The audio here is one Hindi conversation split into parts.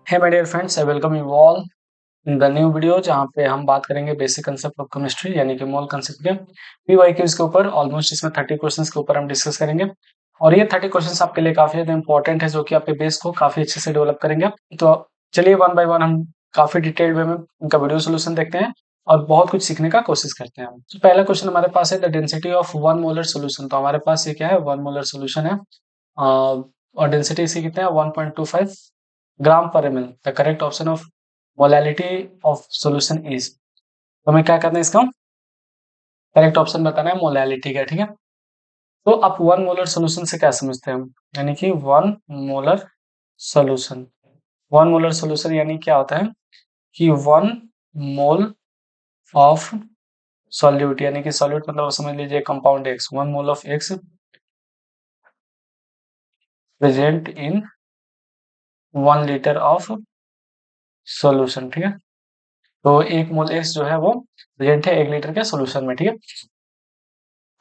Hey my dear friends, I welcome you all in the new video जहाँ पे हम बात करेंगे बेसिक कंसेप्ट ऑफ केमिस्ट्री यानी कि मोल कंसेप्ट के पीवाईक्यूज के ऊपर। ऑलमोस्ट इसमें 30 क्वेश्चंस के ऊपर हम डिस्कस करेंगे और ये 30 क्वेश्चंस आपके लिए काफी ज्यादा इंपॉर्टेंट है, जो कि आपके बेस को काफी अच्छे से डेवलप करेंगे। तो चलिए वन बाय वन हम काफी डिटेल्ड वे में इनका वीडियो सोल्यूशन देखते हैं और बहुत कुछ सीखने का कोशिश करते हैं। तो पहला क्वेश्चन हमारे पास है the density of one molar solution. तो हमारे पास ये क्या है, वन मोलर सोल्यूशन है और डेंसिटी इसकी कितना है 1.25 ग्राम पर ml। The correct option of molality of solution is. तो हमें क्या करना है, इसका करेक्ट ऑप्शन बताना है मोलैलिटी का। ठीक है, तो आप वन मोलर सॉल्यूशन से क्या समझते हैं हम, यानी कि one molar solution. One molar solution यानी क्या होता है कि वन मोल ऑफ सॉल्यूट, यानी कि सॉल्यूट मतलब समझ लीजिए compound x, one mole of x present in 1 litre of solution. ठीक है, तो एक मोल एक्स जो है वो प्रेजेंट है 1 लीटर के सॉल्यूशन में। ठीक है,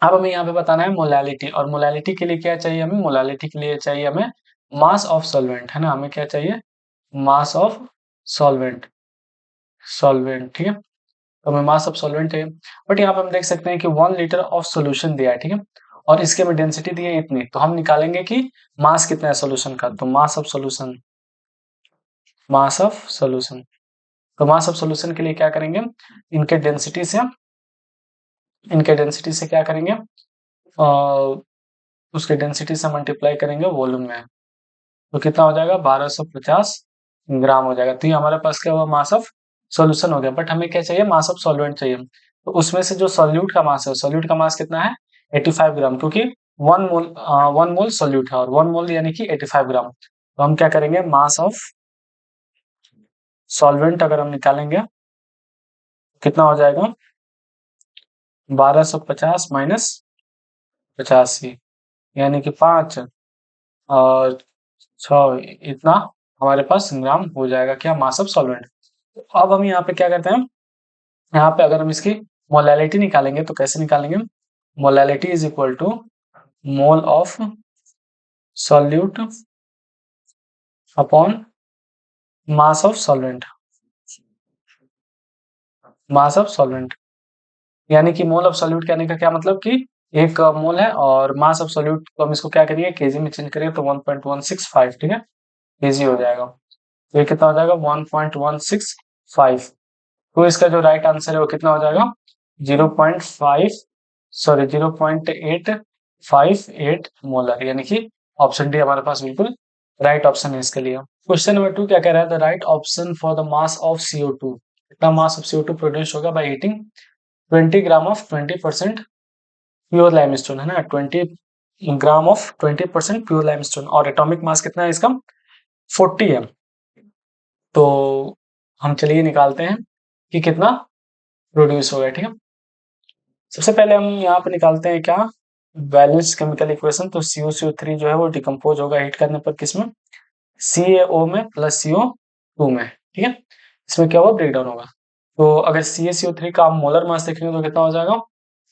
अब हमें यहाँ पे बताना है मोलैलिटी, और मोलैलिटी के लिए क्या चाहिए हमें, मोलैलिटी के लिए चाहिए हमें मास ऑफ सॉल्वेंट, है ना। हमें क्या चाहिए, मास ऑफ सॉल्वेंट, सॉल्वेंट। ठीक है, तो हमें मास ऑफ सॉल्वेंट है, बट यहाँ पे हम देख सकते हैं कि 1 लीटर ऑफ सोल्यूशन दिया है। ठीक है, और इसके में डेंसिटी दी है इतनी, तो हम निकालेंगे कि मास कितना है सोल्यूशन का। तो mass of solution, mass of solution, तो मास ऑफ सोल्यूशन के लिए क्या करेंगे, इनके डेंसिटी से, इनके डेंसिटी से क्या करेंगे, उसके डेंसिटी से मल्टीप्लाई करेंगे वॉल्यूम में, तो कितना हो जाएगा 1250 ग्राम हो जाएगा। तो ये हमारे पास क्या हुआ, मास ऑफ सॉल्यूशन हो गया। बट हमें क्या चाहिए, मास ऑफ सॉल्वेंट चाहिए। तो उसमें से जो सॉल्यूट का मास है, सॉल्यूट का मास कितना है 85 ग्राम, क्योंकि वन मोल सॉल्यूट है और वन मोल यानी कि 85 ग्राम। तो हम क्या करेंगे, मास ऑफ सॉल्वेंट अगर हम निकालेंगे कितना हो जाएगा 1250 माइनस 85, यानी कि 5 और 6, इतना हमारे पास ग्राम हो जाएगा क्या, मास ऑफ सॉल्वेंट। अब हम यहाँ पे क्या करते हैं, यहाँ पे अगर हम इसकी मोलैलिटी निकालेंगे तो कैसे निकालेंगे, molality is equal to mole of solute upon mass of solvent, mass of solvent. यानी कि मोल ऑफ सॉल्यूट कहने का क्या मतलब कि एक मोल है और मास ऑफ सॉल्यूट को हम इसको क्या करेंगे, केजी में चेंज करेंगे तो 1.165। ठीक है, केजी हो जाएगा। तो ये कितना हो जाएगा 1.165। तो इसका जो राइट आंसर है वो कितना हो जाएगा 0.5, सॉरी 0.858 मोलर, यानी कि ऑप्शन डी हमारे पास बिल्कुल राइट ऑप्शन है इसके लिए। क्वेश्चन नंबर 2 क्या कह रहा है, the right option for the mass of CO2। कितना मास ऑफ CO2 प्रोड्यूस होगा by heating 20 gram of 20% pure limestone, है ना। 20 ग्राम ऑफ 20% प्योर लाइमस्टोन, और एटॉमिक मास कितना है इसका 40 है। तो हम चलिए निकालते हैं कि कितना प्रोड्यूस होगा। ठीक है, सबसे पहले हम यहाँ पे निकालते हैं क्या, बैलेंस केमिकल इक्वेशन। तो CO3 जो है वो डिकम्पोज होगा हीट करने पर किसमें, CaO में प्लस CO2 में। ठीक है, इसमें क्या होगा, ब्रेक डाउन होगा। तो अगर CaCO3 का हम मोलर मास देखेंगे तो कितना हो जाएगा,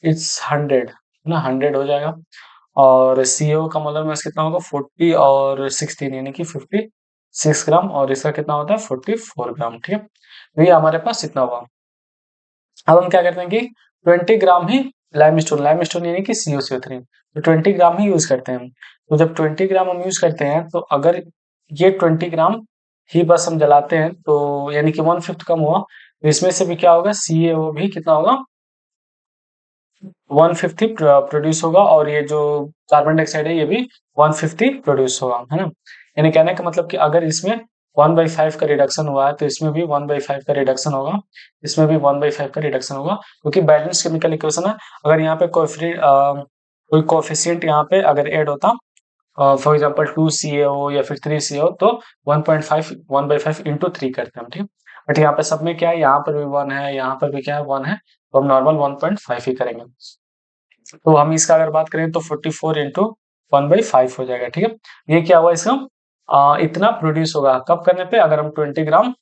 इट्स 100, ना 100 हो जाएगा। और CO का मोलर मास कितना होगा 40 और 16 यानी कि 56 ग्राम, और इसका कितना होता है 44 ग्राम। ठीक है, तो ये हमारे पास इतना हुआ। अब हम क्या करते हैं कि 20 ग्राम ही लाइमस्टोन, लाइमस्टोन यानी कि CuCO3, तो 20 ग्राम ही यूज करते हैं। तो जब 20 ग्राम हम यूज करते हैं तो अगर ये 20 ग्राम ही बस हम जलाते हैं तो यानी कि 1/5 कम हुआ, तो इसमें से भी क्या होगा, CaO भी कितना होगा 150 प्रोड्यूस होगा, और ये जो कार्बन डाइऑक्साइड है ये भी 150 प्रोड्यूस होगा, है ना। यानी कहने का मतलब कि अगर इसमें 1/5 का रिडक्शन हुआ है तो इसमें भी 1/5 का रिडक्शन होगा, इसमें भी 1/5 का रिडक्शन होगा, क्योंकि बैलेंस केमिकल इक्वेशन है। अगर यहाँ पे कोई कोफिशियंट यहाँ पे अगर ऐड होता, फॉर एग्जांपल 2CaO या फिर 3CaO, तो 1/5 इंटू 3 करते हैं हम। ठीक है, बट यहाँ पे सब में क्या है, यहाँ पर भी 1 है, यहाँ पर भी क्या है 1 है, तो हम नॉर्मल 1.5 ही करेंगे। तो हम इसका अगर बात करें तो 44 इंटू 1/5 हो जाएगा। ठीक है, ये क्या हुआ इसका इतना प्रोड्यूस होगा कब करने पे, अगर हम 20 ग्राम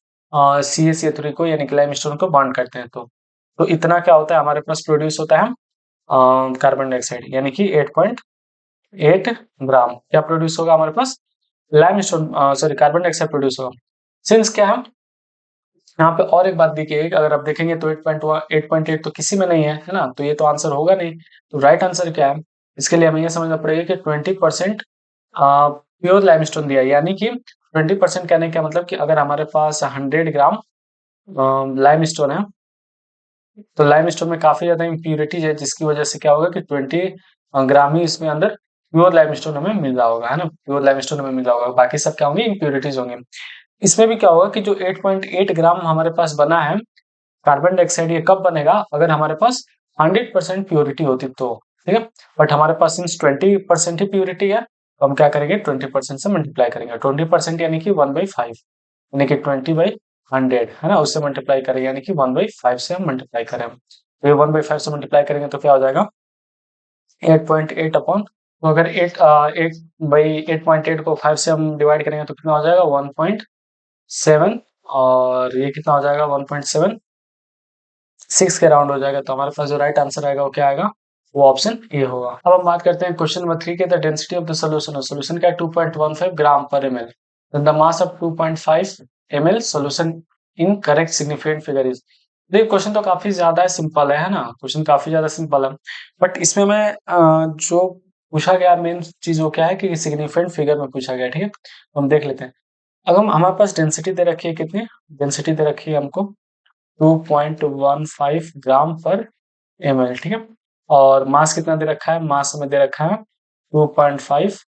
CaCO3 को यानी कि लाइमस्टोन को बॉन्ड करते हैं तो इतना क्या होता है हमारे पास प्रोड्यूस होता है कार्बन डाइऑक्साइड, यानी कि 8.8 ग्राम क्या प्रोड्यूस होगा हमारे पास, limestone sorry carbon dioxide produce होगा। सिंस क्या है यहाँ पे और एक बात देखिए, अगर आप देखेंगे तो 8.8 तो किसी में नहीं है ना, तो ये तो आंसर होगा नहीं। तो राइट आंसर क्या है, इसके लिए हमें ये समझना पड़ेगा कि 20% प्योर लाइमस्टोन दिया है, यानी कि 20% कहने का मतलब कि अगर हमारे पास 100 ग्राम लाइमस्टोन है, तो लाइमस्टोन में काफी ज्यादा इम्प्यूरिटीज है, जिसकी वजह से क्या होगा कि 20 ग्राम ही इसमें अंदर प्योर लाइमस्टोन हमें मिल रहा होगा, है ना, प्योर लाइमस्टोन हमें मिल रहा होगा, बाकी सब क्या होंगे, इम्प्यूरिटीज होंगे। इसमें भी क्या होगा कि जो 8.8 ग्राम हमारे पास बना है कार्बन डाइऑक्साइड, ये कब बनेगा, अगर हमारे पास 100% प्योरिटी होती तो, ठीक है। बट हमारे पास सिंस 20% ही प्योरिटी है, तो हम क्या करेंगे, 20% से मल्टीप्लाई करेंगे। 20% यानी कि 1/5, यानी कि 20/100, है ना, उससे मल्टीप्लाई करेंगे, यानी कि 1/5 से हम मल्टीप्लाई करें, तो ये 1/5 से मल्टीप्लाई करेंगे तो क्या हो जाएगा, 8.8 अपॉन, तो अगर 8/8 को 5 से हम डिवाइड करेंगे तो कितना हो जाएगा, 1.7, और ये कितना हो जाएगा, 1.76 के राउंड हो जाएगा। तो हमारे पास जो राइट आंसर आएगा वो क्या आएगा, वो ऑप्शन ए होगा। अब हम बात करते हैं क्वेश्चन नंबर 3 के, the density of the solution, solution का 2.15 ग्राम पर M L, the mass of 2.5 ml solution in correct significant figure is. देखिए क्वेश्चन तो काफी ज्यादा सिंपल है ना, क्वेश्चन काफी ज्यादा सिंपल है, बट इसमें मैं जो पूछा गया मेन चीज वो क्या है कि सिग्निफिकेंट फिगर में पूछा गया, ठीक है, तो हम देख लेते हैं। अगर हमारे पास डेंसिटी दे रखी है, कितनी डेंसिटी दे रखी है हमको, 2.15 ग्राम पर एम एल, ठीक है, और मास कितना दे रखा है, मास हमें दे रखा है 2.5,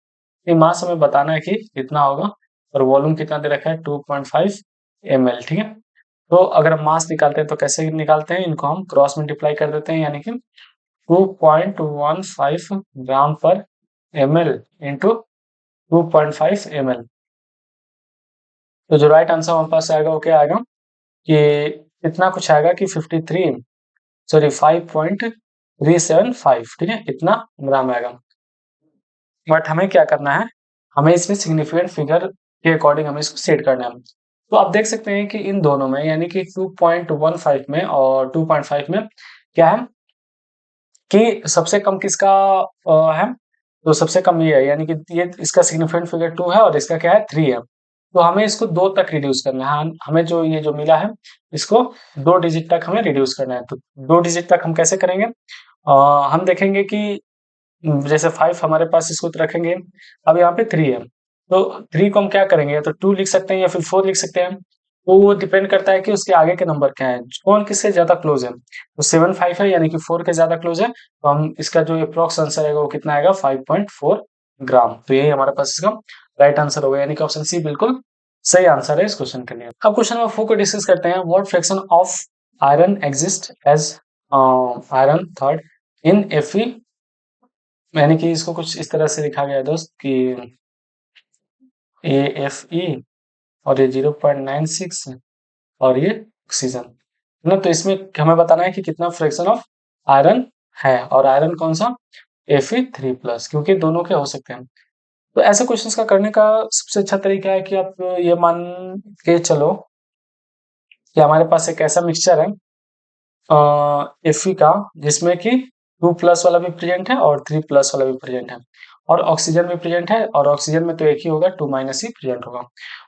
ये मास हमें बताना है कि कितना होगा, और वॉल्यूम कितना दे रखा है 2.5 ml, ठीक है। तो अगर हम मास निकालते हैं तो कैसे निकालते हैं, इनको हम क्रॉस मल्टीप्लाई कर देते हैं, यानी कि 2.15 ग्राम पर ml इंटू 2.5 ml, तो जो राइट आंसर हमारे पास आएगा वो क्या आएगा कि इतना कुछ आएगा कि 5.375, ठीक है, इतना ग्राम आएगा। बट हमें क्या करना है, हमें इसमें सिग्निफिकेंट फिगर के अकॉर्डिंग हमें इसको सेट करना है। तो आप देख सकते हैं कि इन दोनों में, यानी कि 2.15 में और 2.5 में क्या है कि सबसे कम किसका है, तो सबसे कम ये है, यानी कि ये इसका सिग्निफिकेंट फिगर 2 है और इसका क्या है 3 है, तो हमें इसको 2 तक रिड्यूस करना है। हमें जो ये जो मिला है इसको 2 डिजिट तक हमें रिड्यूस करना है। तो 2 डिजिट तक हम कैसे करेंगे, हम देखेंगे कि जैसे 5 हमारे पास इसको तो रखेंगे, अब यहाँ पे 3 है, तो 3 को हम क्या करेंगे, या तो 2 लिख सकते हैं या फिर 4 लिख सकते हैं, तो वो डिपेंड करता है कि उसके आगे के नंबर क्या है, कौन किससे ज्यादा क्लोज है। तो 7 5 है, यानी कि 4 के ज्यादा क्लोज है, तो हम इसका जो अप्रोक्स आंसर आएगा वो कितना आएगा, 5.4 ग्राम। तो यही हमारे पास इसका राइट आंसर होगा, यानी कि ऑप्शन सी बिल्कुल सही आंसर है इस क्वेश्चन के लिए। अब क्वेश्चन नंबर 4 को डिस्कस करते हैं, what fraction of iron exist as iron third in Fe, यानी कि इसको कुछ इस तरह से लिखा गया है दोस्त कि AFE और ये 0.96 और ये ऑक्सीजन, है ना। तो इसमें हमें बताना है कि कितना फ्रैक्शन ऑफ आयरन है, और आयरन कौन सा, Fe3+, क्योंकि दोनों के हो सकते हैं। तो ऐसे क्वेश्चंस का करने का सबसे अच्छा तरीका है कि आप ये मान के चलो कि हमारे पास एक ऐसा मिक्सचर है Fe का, जिसमें कि 2+ वाला भी प्रेजेंट है और 3+ वाला भी प्रेजेंट है, और ऑक्सीजन भी प्रेजेंट है, और ऑक्सीजन में तो एक ही होगा, 2- ही प्रेजेंट होगा।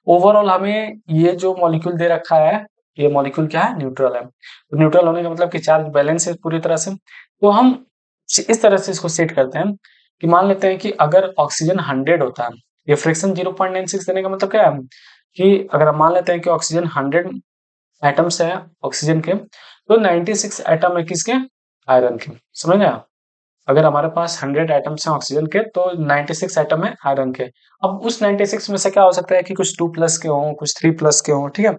ओवरऑल हमें ये जो मॉलिक्यूल दे रखा है, ये मॉलिक्यूल क्या है, न्यूट्रल है। तो न्यूट्रल होने का मतलब कि चार्ज बैलेंस है पूरी तरह से। तो हम इस तरह से इसको सेट करते हैं कि मान लेते हैं कि अगर ऑक्सीजन 100 होता है, ये फ्रैक्शन 0.96 देने का मतलब क्या है कि अगर हम मान लेते हैं कि ऑक्सीजन 100 एटम्स है ऑक्सीजन के, तो 96 एटम है किसके, आयरन के, समझ गए आप? अगर हमारे पास 100 एटम्स हैं ऑक्सीजन के, तो 96 एटम है आयरन के। अब उस 96 में से क्या हो सकता है कि कुछ 2+ के हों, कुछ 3+ के हों, ठीक है।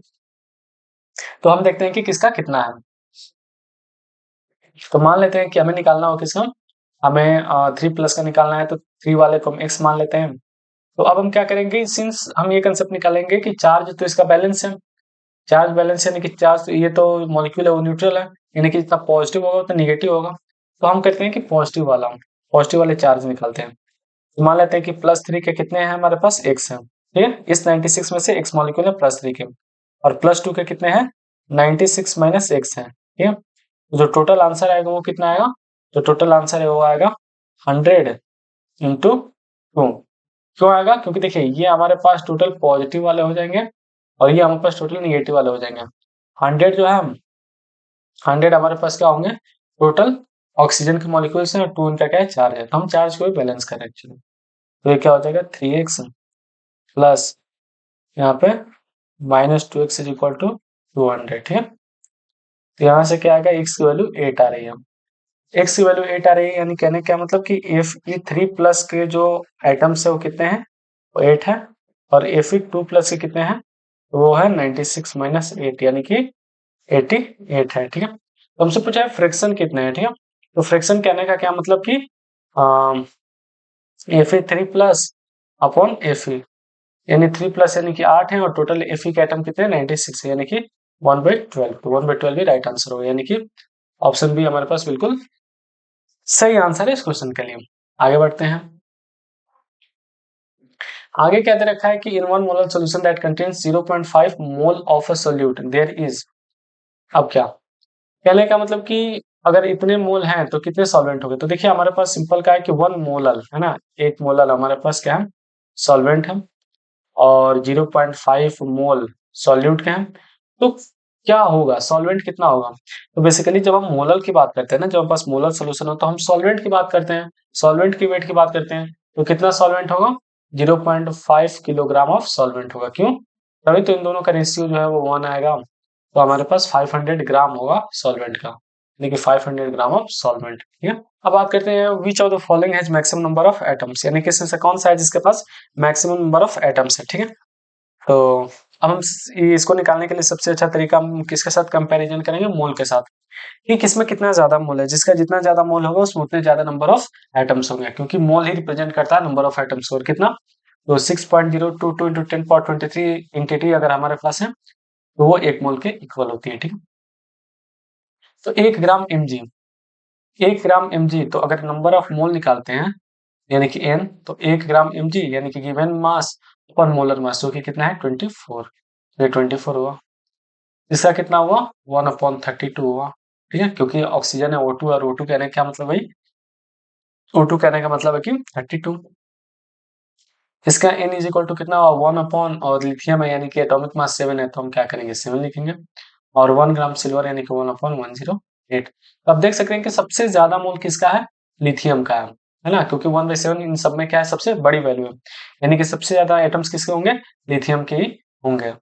तो हम देखते हैं कि किसका कितना है। तो मान लेते हैं कि हमें निकालना हो किसका, हमें 3+ का निकालना है, तो 3 वाले को हम x मान लेते हैं। तो अब हम क्या करेंगे, सिंस हम ये कंसेप्ट निकालेंगे कि चार्ज तो इसका बैलेंस है, चार्ज बैलेंस यानी कि चार्ज, ये तो मॉलिक्यूल है वो न्यूट्रल है, यानी कि जितना पॉजिटिव होगा उतना निगेटिव होगा। तो हम कहते हैं कि पॉजिटिव वाले चार्ज निकालते हैं। तो मान लेते हैं कि +3 के कितने हैं हमारे पास, x है, ठीक है, इस 96 में से x मॉलिक्यूल है +3 के, और +2 के कितने हैं, 96 माइनस x है, ठीक है। तो जो टोटल आंसर आएगा वो कितना आएगा, जो टोटल आंसर है वो आएगा 100 इंटू 2। क्यों आएगा, क्योंकि देखिए ये हमारे पास टोटल पॉजिटिव वाले हो जाएंगे, और ये हमारे पास टोटल नेगेटिव वाले हो जाएंगे। 100 जो है 100 हमारे पास क्या होंगे, टोटल ऑक्सीजन के मॉलिक्यूल्स हैं, और 2 इनका क्या है, चार्ज है, तो हम चार्ज को बैलेंस करें एक्चुअली। तो ये क्या हो जाएगा 3x प्लस यहाँ पे -2x इज इक्वल टू 200, ठीक है। तो यहाँ से क्या आएगा, x की वैल्यू 8 आ रही है, x की वैल्यू 8 आ रही है, यानी कहने क्या मतलब कि Fe3 प्लस के जो एटम्स है वो कितने हैं, वो 8 है, और Fe2 प्लस के कितने हैं, वो है 96 माइनस 8 यानी कि 88 है, ठीक है। तो हमसे पूछा है फ्रैक्शन कितने हैं, ठीक है। तो फ्रैक्शन कहने का क्या मतलब कि Fe3 प्लस अपॉन Fe, यानी 3 प्लस यानी कि 8 है, और टोटल Fe के एटम कितने हैं 96 है, यानी कि 1/12, तो 1/12 ही राइट आंसर होगा, यानी कि ऑप्शन बी हमारे पास बिल्कुल सही आंसर है इस क्वेश्चन के लिए। आगे बढ़ते हैं। आगे क्या दे रखा है कि in one molar solution that contains 0.5 mole of a solute there is, अब क्या कहने का मतलब कि अगर इतने मोल हैं तो कितने सॉल्वेंट हो गए, तो देखिए हमारे पास सिंपल का है कि 1 मोलर है ना, 1 मोलर हमारे पास क्या है, सॉल्वेंट है, और 0.5 मोल सॉल्यूट के हैं। तो क्या होगा, सॉल्वेंट कितना होगा, तो बेसिकली जब हम मोलर की बात करते हैं ना, जब हमारे पास मोलर सोल्यूशन हो तो हम सॉल्वेंट की बात करते हैं, सॉल्वेंट की वेट की बात करते हैं, तो कितना सॉल्वेंट होगा, 0.5 किलोग्राम ऑफ सॉल्वेंट होगा, क्यों, तभी तो इन दोनों का रेशियो जो है वो 1 आएगा, तो हमारे पास 500 ग्राम होगा सॉल्वेंट का, यानी कि 500 ग्राम ऑफ सॉल्वेंट, ठीक है। अब बात करते हैं which of the following has maximum number of atoms, यानी कि इसमें से कौन सा है जिसके पास मैक्सिमम नंबर ऑफ एटम्स है, ठीक है। तो अब हम इसको निकालने के लिए सबसे अच्छा तरीका हम किसके साथ कंपैरिजन करेंगे, मोल के साथ, कि किसमें कितना ज्यादा मोल है, जिसका जितना ज्यादा मोल होगा उसमें उतने ज्यादा नंबर ऑफ एटम्स होंगे, क्योंकि मोल ही रिप्रेजेंट करता है नंबर ऑफ एटम्स, और कितना, तो 6.022 इंटू 10 पावर 23 इंटिटी अगर हमारे पास है तो वो 1 मोल के इक्वल होती है, ठीक है। तो 1 ग्राम mg तो अगर नंबर ऑफ मोल निकालते हैं यानी कि n, तो 1 ग्राम mg यानी कि गिवन मास पर मोलर मास जो कि कितना है 24, ये 24 हुआ, इसका कितना हुआ 1/32 हुआ, ठीक है, क्योंकि ऑक्सीजन है O2, और O2 कहने का क्या मतलब भाई, O2 कहने का मतलब है कि 32, इसका n इज इक्वल टू कितना हुआ 1 अपॉन, और लिथियम है यानी कि एटॉमिक मास 7 है, तो हम क्या करेंगे 7 लिखेंगे, और 1 ग्राम सिल्वर यानी कि 1/108। तो अब देख सकते हैं कि सबसे ज्यादा मोल किसका है, लिथियम का है ना, क्योंकि 1/7 इन सब में क्या है, सबसे बड़ी वैल्यू है, यानी कि सबसे ज्यादा एटम्स किसके होंगे, लिथियम के ही होंगे।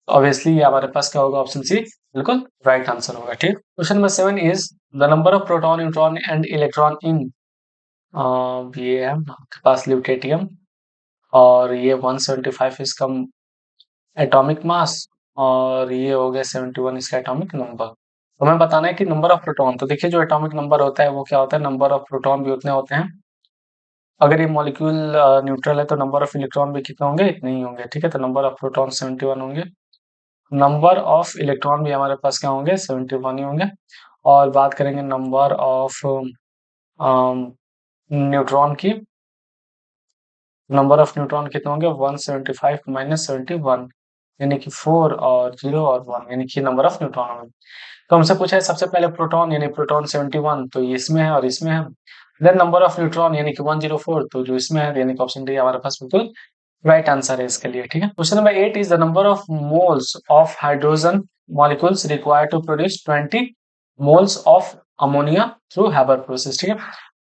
ऑब्वियसली ये हमारे पास क्या होगा, ऑप्शन सी बिल्कुल राइट आंसर होगा, ठीक। Question number 7 is the number of proton neutron and electron in, ये है आपके पास ल्यूटेटियम, और ये 175 इसका एटॉमिक मास, और ये हो गया 71 इसका एटॉमिक नंबर। तो हमें बताना है कि नंबर ऑफ प्रोटॉन, तो देखिए जो एटॉमिक नंबर होता है वो क्या होता है, नंबर ऑफ प्रोटॉन भी उतने होते हैं, अगर ये मॉलिक्यूल न्यूट्रल है तो नंबर ऑफ इलेक्ट्रॉन भी कितने होंगे, इतने ही होंगे, ठीक है। तो नंबर ऑफ प्रोटॉन 71 होंगे, नंबर ऑफ इलेक्ट्रॉन भी हमारे पास क्या होंगे 71 ही होंगे, और बात करेंगे नंबर ऑफ न्यूट्रॉन की, नंबर ऑफ न्यूट्रॉन कितने होंगे 175 माइनस 71, यानी कि 4 और 0 और 1, यानी कि नंबर ऑफ न्यूट्रॉन होंगे। तो हमसे पूछा है सबसे पहले प्रोटॉन, यानी प्रोटॉन 71, तो ये इसमें है और इसमें है, देन नंबर ऑफ न्यूट्रॉन यानी कि 104, तो जो इसमें है, यानी कि ऑप्शन डी हमारे पास बिल्कुल राइट आंसर है इसके लिए, ठीक है। Question number 8 is the number of moles of hydrogen molecules required to produce 20 moles of ammonia through Haber process, ठीक है।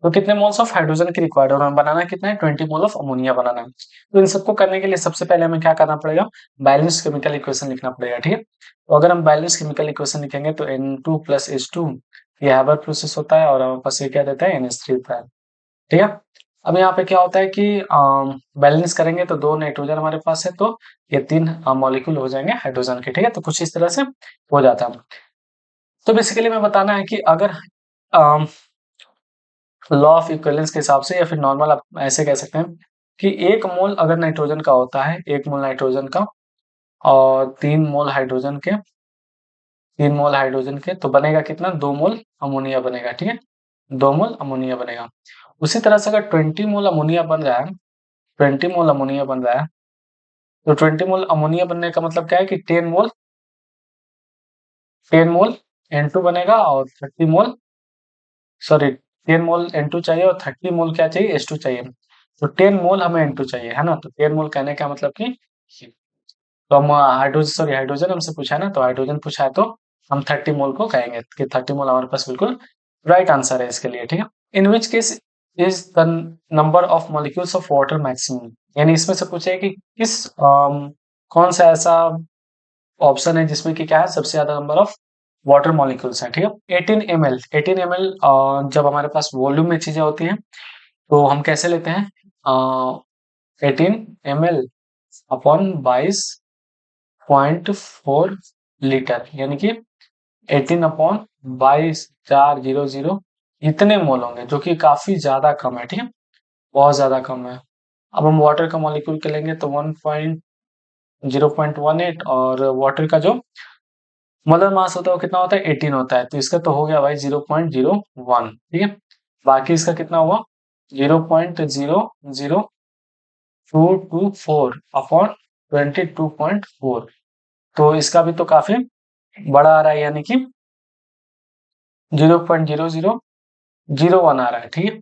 तो कितने मोल्स ऑफ हाइड्रोजन की रिक्वायर्ड है, और हमें बनाना कितना है 20 मोल ऑफ अमोनिया बनाना है। तो इन सबको करने के लिए सबसे पहले हमें क्या करना पड़ेगा, बैलेंस केमिकल इक्वेशन लिखना पड़ेगा, ठीक है। तो अगर हम बैलेंस केमिकल इक्वेशन लिखेंगे तो N2 प्लस H2 ये हैबर प्रोसेस होता है, और हमारे पास ये क्या देता है NH3 देता है, ठीक है। अब यहाँ पे क्या होता है कि बैलेंस करेंगे तो 2 नाइट्रोजन हमारे पास है, तो ये 3 मॉलिक्यूल हो जाएंगे हाइड्रोजन के, ठीक है। तो कुछ इस तरह से हो जाता है। तो बेसिकली मैं बताना है कि अगर लॉ ऑफ इक्विवेलेंस के हिसाब से, या फिर नॉर्मल आप ऐसे कह सकते हैं कि 1 मोल अगर नाइट्रोजन का होता है, 1 मोल नाइट्रोजन का, और 3 मोल हाइड्रोजन के, तो बनेगा कितना 2 मोल अमोनिया बनेगा, ठीक है, 2 मोल अमोनिया बनेगा। उसी तरह से अगर 20 मोल अमोनिया बन रहा है, 20 मोल अमोनिया बन रहा है, तो 20 मोल अमोनिया बनने का मतलब क्या है कि 10 मोल N2 बनेगा, और 30 मोल, सॉरी 10 मोल N2 चाहिए, और 30 मोल क्या चाहिए H2 चाहिए, तो 10 मोल हमें N2 चाहिए, है ना। तो 10 मोल कहने का मतलब कि तो हम हाइड्रोजन हमसे पूछा है ना, तो हाइड्रोजन पूछा है तो हम 30 मोल को कहेंगे कि 30 मोल हमारे पास बिल्कुल राइट आंसर है इसके लिए, ठीक है। In which case is the number of molecules of water maximum, यानी इसमें से पूछे कि किस कौन सा ऐसा ऑप्शन है जिसमें कि क्या है सबसे ज्यादा नंबर ऑफ वाटर मॉलिक्यूल्स हैं, ठीक है। 18 ml जब हमारे पास वॉल्यूम में चीजें होती हैं तो हम कैसे लेते हैं, 18 ml अपॉन 22.4 लीटर, यानी कि 18/22,400 इतने मोल होंगे, जो कि काफी ज्यादा कम है, ठीक है, बहुत ज्यादा कम है। अब हम वाटर का मॉलिक्यूल के लेंगे तो 0.18, और वाटर का जो मोलर मास होता है वो कितना होता है, 18 होता है, तो इसका तो हो गया भाई 0.01, ठीक है। बाकी इसका कितना हुआ, 0.00224 अपॉन 22.4, तो इसका भी तो काफी बड़ा आ रहा है, यानी कि 0.0001 आ रहा है, ठीक है।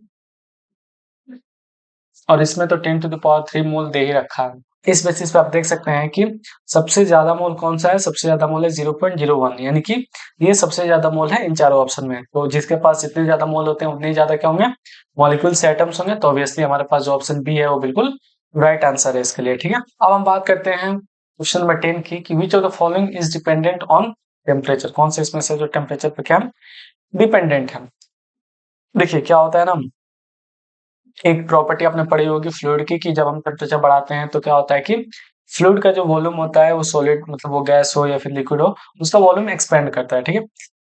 और इसमें तो 10⁻³ मोल दे ही रखा है। इस बेसिस पे आप देख सकते हैं कि सबसे ज्यादा मोल कौन सा है, सबसे ज्यादा मोल है 0.01, यानी कि ये सबसे ज्यादा मोल है इन चारों ऑप्शन में। तो जिसके पास जितने ज्यादा मोल होते हैं उतने ही ज्यादा क्या होंगे, मॉलिक्यूल्स से एटम्स होंगे, तो ऑब्वियसली हमारे पास जो ऑप्शन बी है वो बिल्कुल राइट आंसर है इसके लिए, ठीक है। अब हम बात करते हैं क्वेश्चन नंबर 10 की, कि which of the following is dependent on temperature, कौन से इसमें से जो टेम्परेचर पे क्या डिपेंडेंट है। देखिए क्या होता है ना, एक प्रॉपर्टी आपने पढ़ी होगी फ्लूइड की, कि जब हम टेम्परेचर बढ़ाते हैं तो क्या होता है कि फ्लूइड का जो वॉल्यूम होता है वो सॉलिड, मतलब वो गैस हो या फिर लिक्विड हो, उसका वॉल्यूम एक्सपेंड करता है, ठीक है।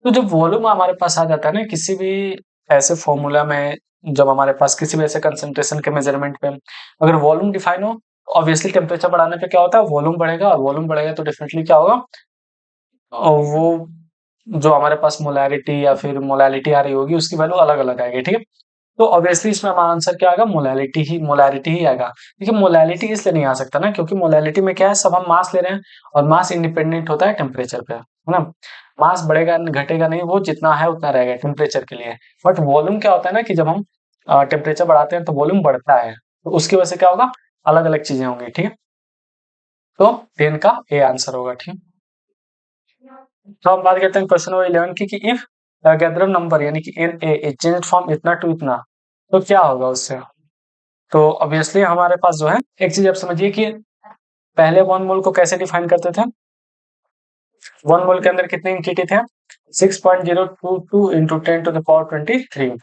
तो जब वॉल्यूम हमारे पास आ जाता है ना किसी भी ऐसे फॉर्मूला में, जब हमारे पास किसी भी ऐसे कंसंट्रेशन के मेजरमेंट पे अगर वॉल्यूम डिफाइन हो, ऑब्वियसली टेम्परेचर बढ़ाने पे क्या होता है, वॉल्यूम बढ़ेगा, और वॉल्यूम बढ़ेगा तो डेफिनेटली क्या होगा, वो जो हमारे पास मोलैरिटी या फिर मोलैलिटी आ रही होगी उसकी वैल्यू अलग अलग आएगी, ठीक है। तो ऑब्वियसली इसमें हमारा आंसर क्या आएगा, मोलैरिटी ही आएगा। देखिए मोलैलिटी इसलिए नहीं आ सकता ना, क्योंकि मोलैलिटी में क्या है, सब हम मास ले रहे हैं, और मास इंडिपेंडेंट होता है टेम्परेचर पे, है ना। मास बढ़ेगा घटेगा नहीं, वो जितना है उतना रहेगा टेम्परेचर के लिए। बट वॉल्यूम क्या होता है ना, कि जब हम टेम्परेचर बढ़ाते हैं तो वॉल्यूम बढ़ता है, तो उसकी वजह से क्या होगा, अलग अलग चीजें होंगी, ठीक है। तो 10 का ए आंसर होगा, ठीक है। तो हम बात करते हैं क्वेश्चन नंबर 11 की, कि इफ गैदरम नंबर यानी कि इन ए चेंज फ्रॉम इतना टू इतना, तो क्या होगा उससे। तो ऑब्वियसली हमारे पास जो है, एक चीज आप समझिए कि पहले वन मोल को कैसे डिफाइन करते थे, वन मोल के अंदर कितने एंटिटी थे, 6.022 इंटू 10⁻23।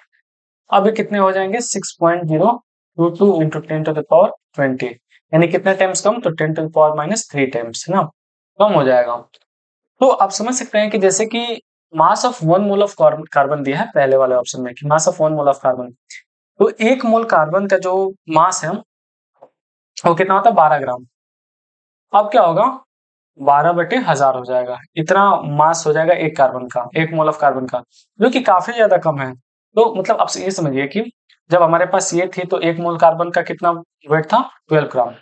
अब ये कितने हो जाएंगे, 6.022 इंटू 10⁻20, यानी कितने टाइम्स कम, तो 10⁻³ टाइम्स, है ना, कम हो जाएगा। तो आप समझ सकते हैं कि जैसे कि mass of 1 mole of carbon दिया है पहले वाले ऑप्शन में, कि mass of 1 mole of carbon, तो 1 मोल कार्बन का जो मास है वो कितना होता है, 12 ग्राम। अब क्या होगा, 12/1000 हो जाएगा, इतना मास हो जाएगा एक कार्बन का, 1 मोल ऑफ कार्बन का, जो कि काफी ज्यादा कम है। तो मतलब आप ये समझिए कि जब हमारे पास ये थी तो 1 मोल कार्बन का कितना वेट था, 12 ग्राम,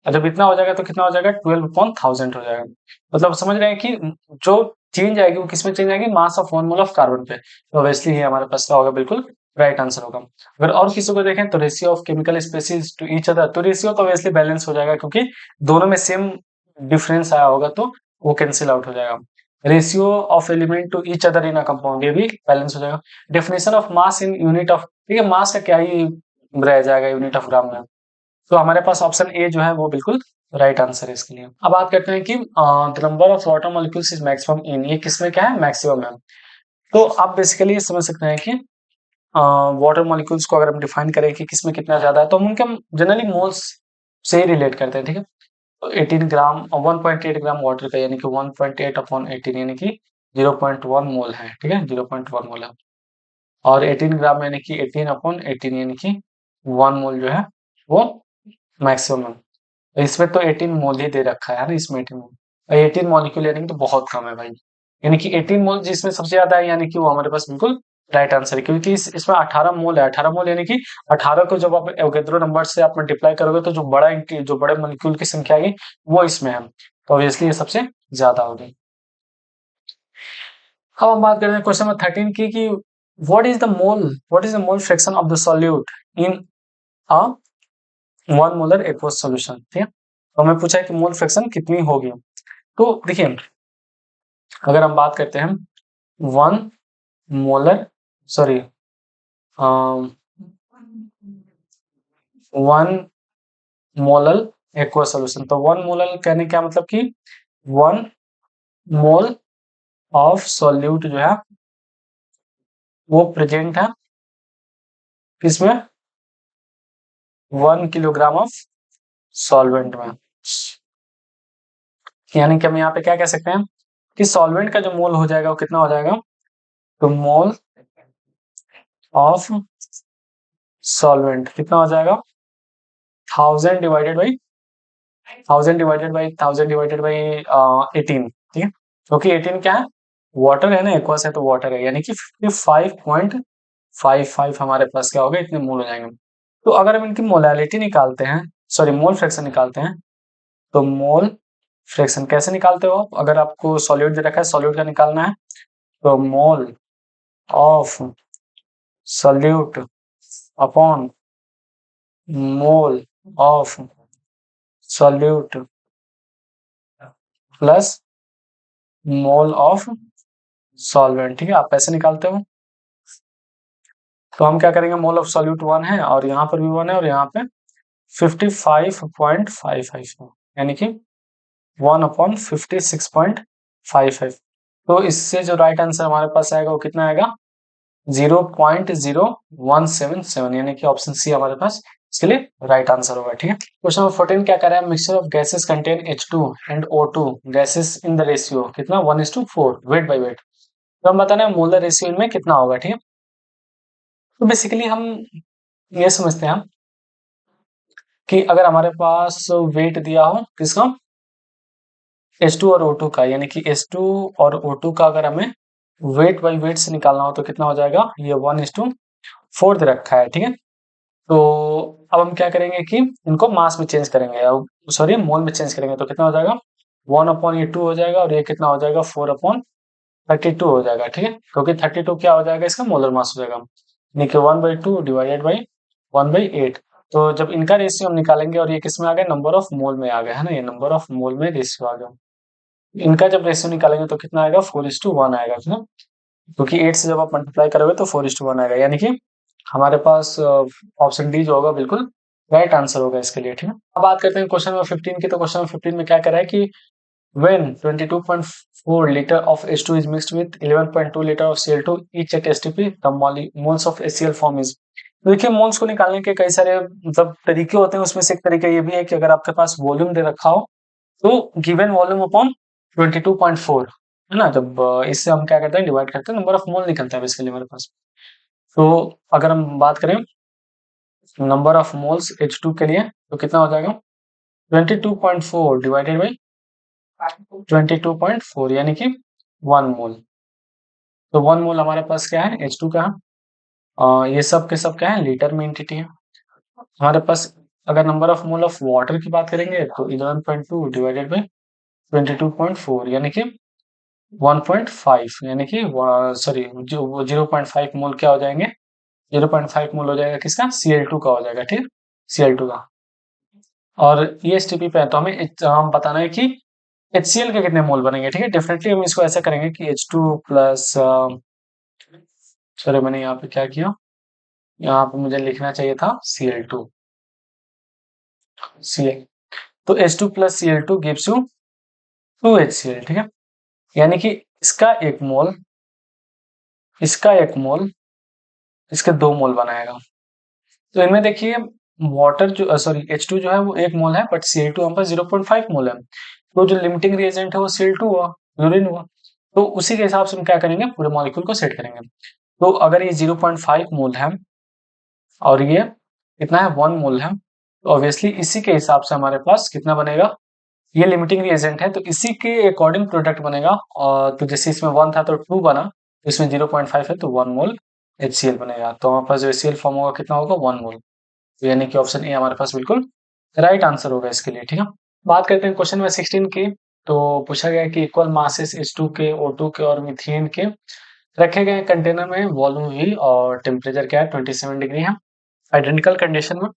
और जब इतना हो जाएगा तो कितना हो जाएगा, 12/1000 हो जाएगा। मतलब समझ रहे हैं कि जो चेंज आएगी वो किसमें चेंज आएगी, mass of 1 mole of carbon पे, तो ऑब्वियसली ये हमारे पास क्या होगा, बिल्कुल राइट आंसर होगा। अगर और किसी को देखें तो ratio of chemical species to each other, तो रेशियो तो ऑब्वियसली बैलेंस हो जाएगा, क्योंकि दोनों में सेम डिफरेंस आया होगा तो वो कैंसिल आउट हो जाएगा। Ratio of element to each other in a compound, ये भी बैलेंस हो जाएगा। Definition of mass in unit of, ठीक है, मास का क्या ही रह जाएगा यूनिट ऑफ ग्राम में। तो हमारे पास ऑप्शन ए जो है वो बिल्कुल राइट आंसर है इसके लिए। अब बात करते हैं कि the number of water molecules is maximum in, ये किसमें क्या है, मैक्सिमम है। तो आप बेसिकली समझ सकते हैं कि वाटर मॉलिक्यूल्स को अगर हम डिफाइन करें कि किसमें कितना ज्यादा है, तो हम उनके जनरली मोल्स से ही रिलेट करते हैं, ठीक है। तो 18 ग्राम और 1.8 ग्राम वाटर का, यानी कि 1.8/18, यानी कि 0.1 मोल है, ठीक है, 0.1 मोल है। और 18 ग्राम यानी कि 18/18, यानी कि 1 मोल जो है वो मैक्सिमम है। इसमें तो 18 मोल ही दे रखा है ना, इसमें 18 मोल, 18 मॉलिक्यूल यानी कि तो बहुत कम है भाई, यानी कि 18 मोल जिसमें सबसे ज्यादा है, यानी कि वो हमारे पास बिल्कुल राइट आंसर है, क्योंकि इसमें 18 मोल है, 18 मोल यानी कि 18 को जब आप एवोगैड्रो नंबर से आप मल्टीप्लाई करोगे तो जो बड़े मॉलिक्यूल की संख्या आएगी वो इसमें है, तो ऑब्वियसली ये सबसे ज्यादा होगी। अब हम बात करते हैं क्वेश्चन नंबर 13 की, कि what is the mole fraction of the solute in a 1 molar aqueous solution, ठीक है। तो हमें पूछा है कि मोल फ्रैक्शन कितनी होगी। तो देखिए, अगर हम बात करते हैं one molar sorry one molal aqua solution, तो वन मोलल कहने क्या मतलब कि वन मोल ऑफ सॉल्यूट जो है वो प्रेजेंट है किसमें, 1 किलोग्राम ऑफ सॉल्वेंट में। यानी कि हम यहाँ पे क्या कह सकते हैं कि सॉल्वेंट का जो मोल हो जाएगा वो कितना हो जाएगा, तो मोल ऑफ सॉल्वेंट कितना हो जाएगा, 1000 ठीक है, क्योंकि 18 क्या है, वाटर है ना, एक्वस है तो वाटर है, यानी कि 55.55 हमारे पास क्या होगा, इतने मोल हो जाएंगे। तो अगर हम इनकी मोलैलिटी निकालते हैं, सॉरी मोल फ्रैक्शन निकालते हैं, तो मोल फ्रैक्शन कैसे निकालते हो आप, अगर आपको सॉल्यूट दे रखा है, सॉल्यूट का निकालना है, तो मोल of solute upon mole of solute plus mole of solvent, ठीक है, आप ऐसे निकालते हो। तो हम क्या करेंगे, मोल ऑफ सॉल्यूट 1 है और यहाँ पर भी 1 है और यहाँ पे 55.55 है, यानी कि 1/56.55। तो इससे जो राइट आंसर हमारे पास आएगा वो कितना आएगा, 0.0177, यानी कि ऑप्शन सी हमारे पास इसके लिए राइट आंसर होगा। ठीक है, क्वेश्चन नंबर 14 क्या कर रहा है, mixture of gases contain H2 and O2 gases in the ratio कितना, 1:4 वेट बाय वेट। तो हम बताना है मोलर रेशियो इनमें कितना होगा। ठीक है, तो बेसिकली हम ये समझते हैं कि अगर हमारे पास वेट दिया हो किसका, H2 और O2 का, यानी कि H2 और O2 का अगर हमें वेट बाई वेट से निकालना हो तो कितना हो जाएगा, ये 1:4 दे रखा है। ठीक है, तो अब हम क्या करेंगे कि इनको मास में चेंज करेंगे, सॉरी मोल में चेंज करेंगे, तो कितना हो जाएगा, 1/2 हो जाएगा और ये कितना हो जाएगा, 4/32 हो जाएगा। ठीक है, क्योंकि 32 क्या हो जाएगा, इसका मोलर मास हो जाएगा, यानी कि 1/2 डिवाइडेड बाई 1/8। तो जब इनका रेशियो हम निकालेंगे और ये किस में आ गया, नंबर ऑफ मोल में आ गया है ना, ये नंबर ऑफ मोल में रेशियो आ गया, इनका जब रेशियो निकालेंगे तो कितना आएगा, 4:1 आएगा, है ना, क्योंकि 8 से जब आप मल्टीप्लाई करोगे तो 4:1 आएगा, यानी कि हमारे पास ऑप्शन डी जो होगा बिल्कुल राइट आंसर होगा इसके लिए। ठीक है, अब बात करते हैं क्वेश्चन नंबर 15 की। तो क्वेश्चन नंबर 15 में क्या कर रहा है कि when 22.4 liter of H2 is mixed with 11.2 liter of Cl2 each at STP, the moles of HCl form is। तो देखिए, मोल्स को निकालने के कई सारे मतलब तरीके होते हैं, उसमें से एक तरीका ये भी है कि अगर आपके पास वॉल्यूम दे रखा हो तो गिवन वॉल्यूम अपॉन 22.4, है ना, जब इससे हम क्या करते हैं, डिवाइड करते हैं, नंबर ऑफ मोल निकलता है बेसिकली हमारे पास। तो अगर हम बात करें नंबर ऑफ मोल्स H2 के लिए तो कितना हो जाएगा, 22.4 डिवाइडेड बाई 22.4, यानी कि 1 मोल। तो 1 मोल हमारे पास क्या है, H2 का है। ये सब के सब क्या है, लीटर में एंटिटी है हमारे पास। अगर number of mole of water की बात करेंगे तो 11.2 डिवाइडेड बाई 22.4, यानी कि 1.5, यानी कि सॉरी जो 0.5 मोल क्या हो जाएंगे, 0.5 मोल हो जाएगा किसका, Cl2 का हो जाएगा। ठीक है, Cl2 का। और ये एसटीपी पे है तो हमें हम बताना है कि HCl के कितने मोल बनेंगे। ठीक है, डेफिनेटली हम इसको ऐसा करेंगे कि H2 प्लस सॉरी मैंने यहाँ पे क्या किया, यहाँ पे मुझे लिखना चाहिए था Cl2 Cl, तो H2 plus Cl2 gives you 2HCl। ठीक है, यानी कि इसका एक मोल, इसका एक मोल, इसके 2 मोल बनाएगा। तो इनमें देखिए वाटर जो सॉरी H2 जो है वो 1 मोल है, बट Cl2 हमारे पास 0.5 मोल है, तो जो लिमिटिंग रिएजेंट है वो Cl2 हुआ, यूरिन हुआ। तो उसी के हिसाब से हम क्या करेंगे, पूरे मॉलिक्यूल को सेट करेंगे। तो अगर ये 0.5 मोल है और ये कितना है, 1 मोल है, तो ऑब्वियसली इसी के हिसाब से हमारे पास कितना बनेगा, ये लिमिटिंग रिएजेंट है तो इसी के अकॉर्डिंग प्रोडक्ट बनेगा। और तो जैसे इसमें 1 था तो 2 बना, तो इसमें 0.5 है तो 1 मोल HCl बनेगा। तो हमारे पास जो HCl फॉर्म होगा कितना होगा, 1 मोल। तो यानी कि ऑप्शन ए हमारे पास बिल्कुल राइट आंसर होगा इसके लिए। ठीक है, बात करते हैं क्वेश्चन नंबर 16 की। तो पूछा गया है कि इक्वल मासेस H2 के, O2 के और मीथेन के रखे गए कंटेनर में वॉल्यूम V और टेम्परेचर क्या है, 27 डिग्री है, आइडेंटिकल कंडीशन में।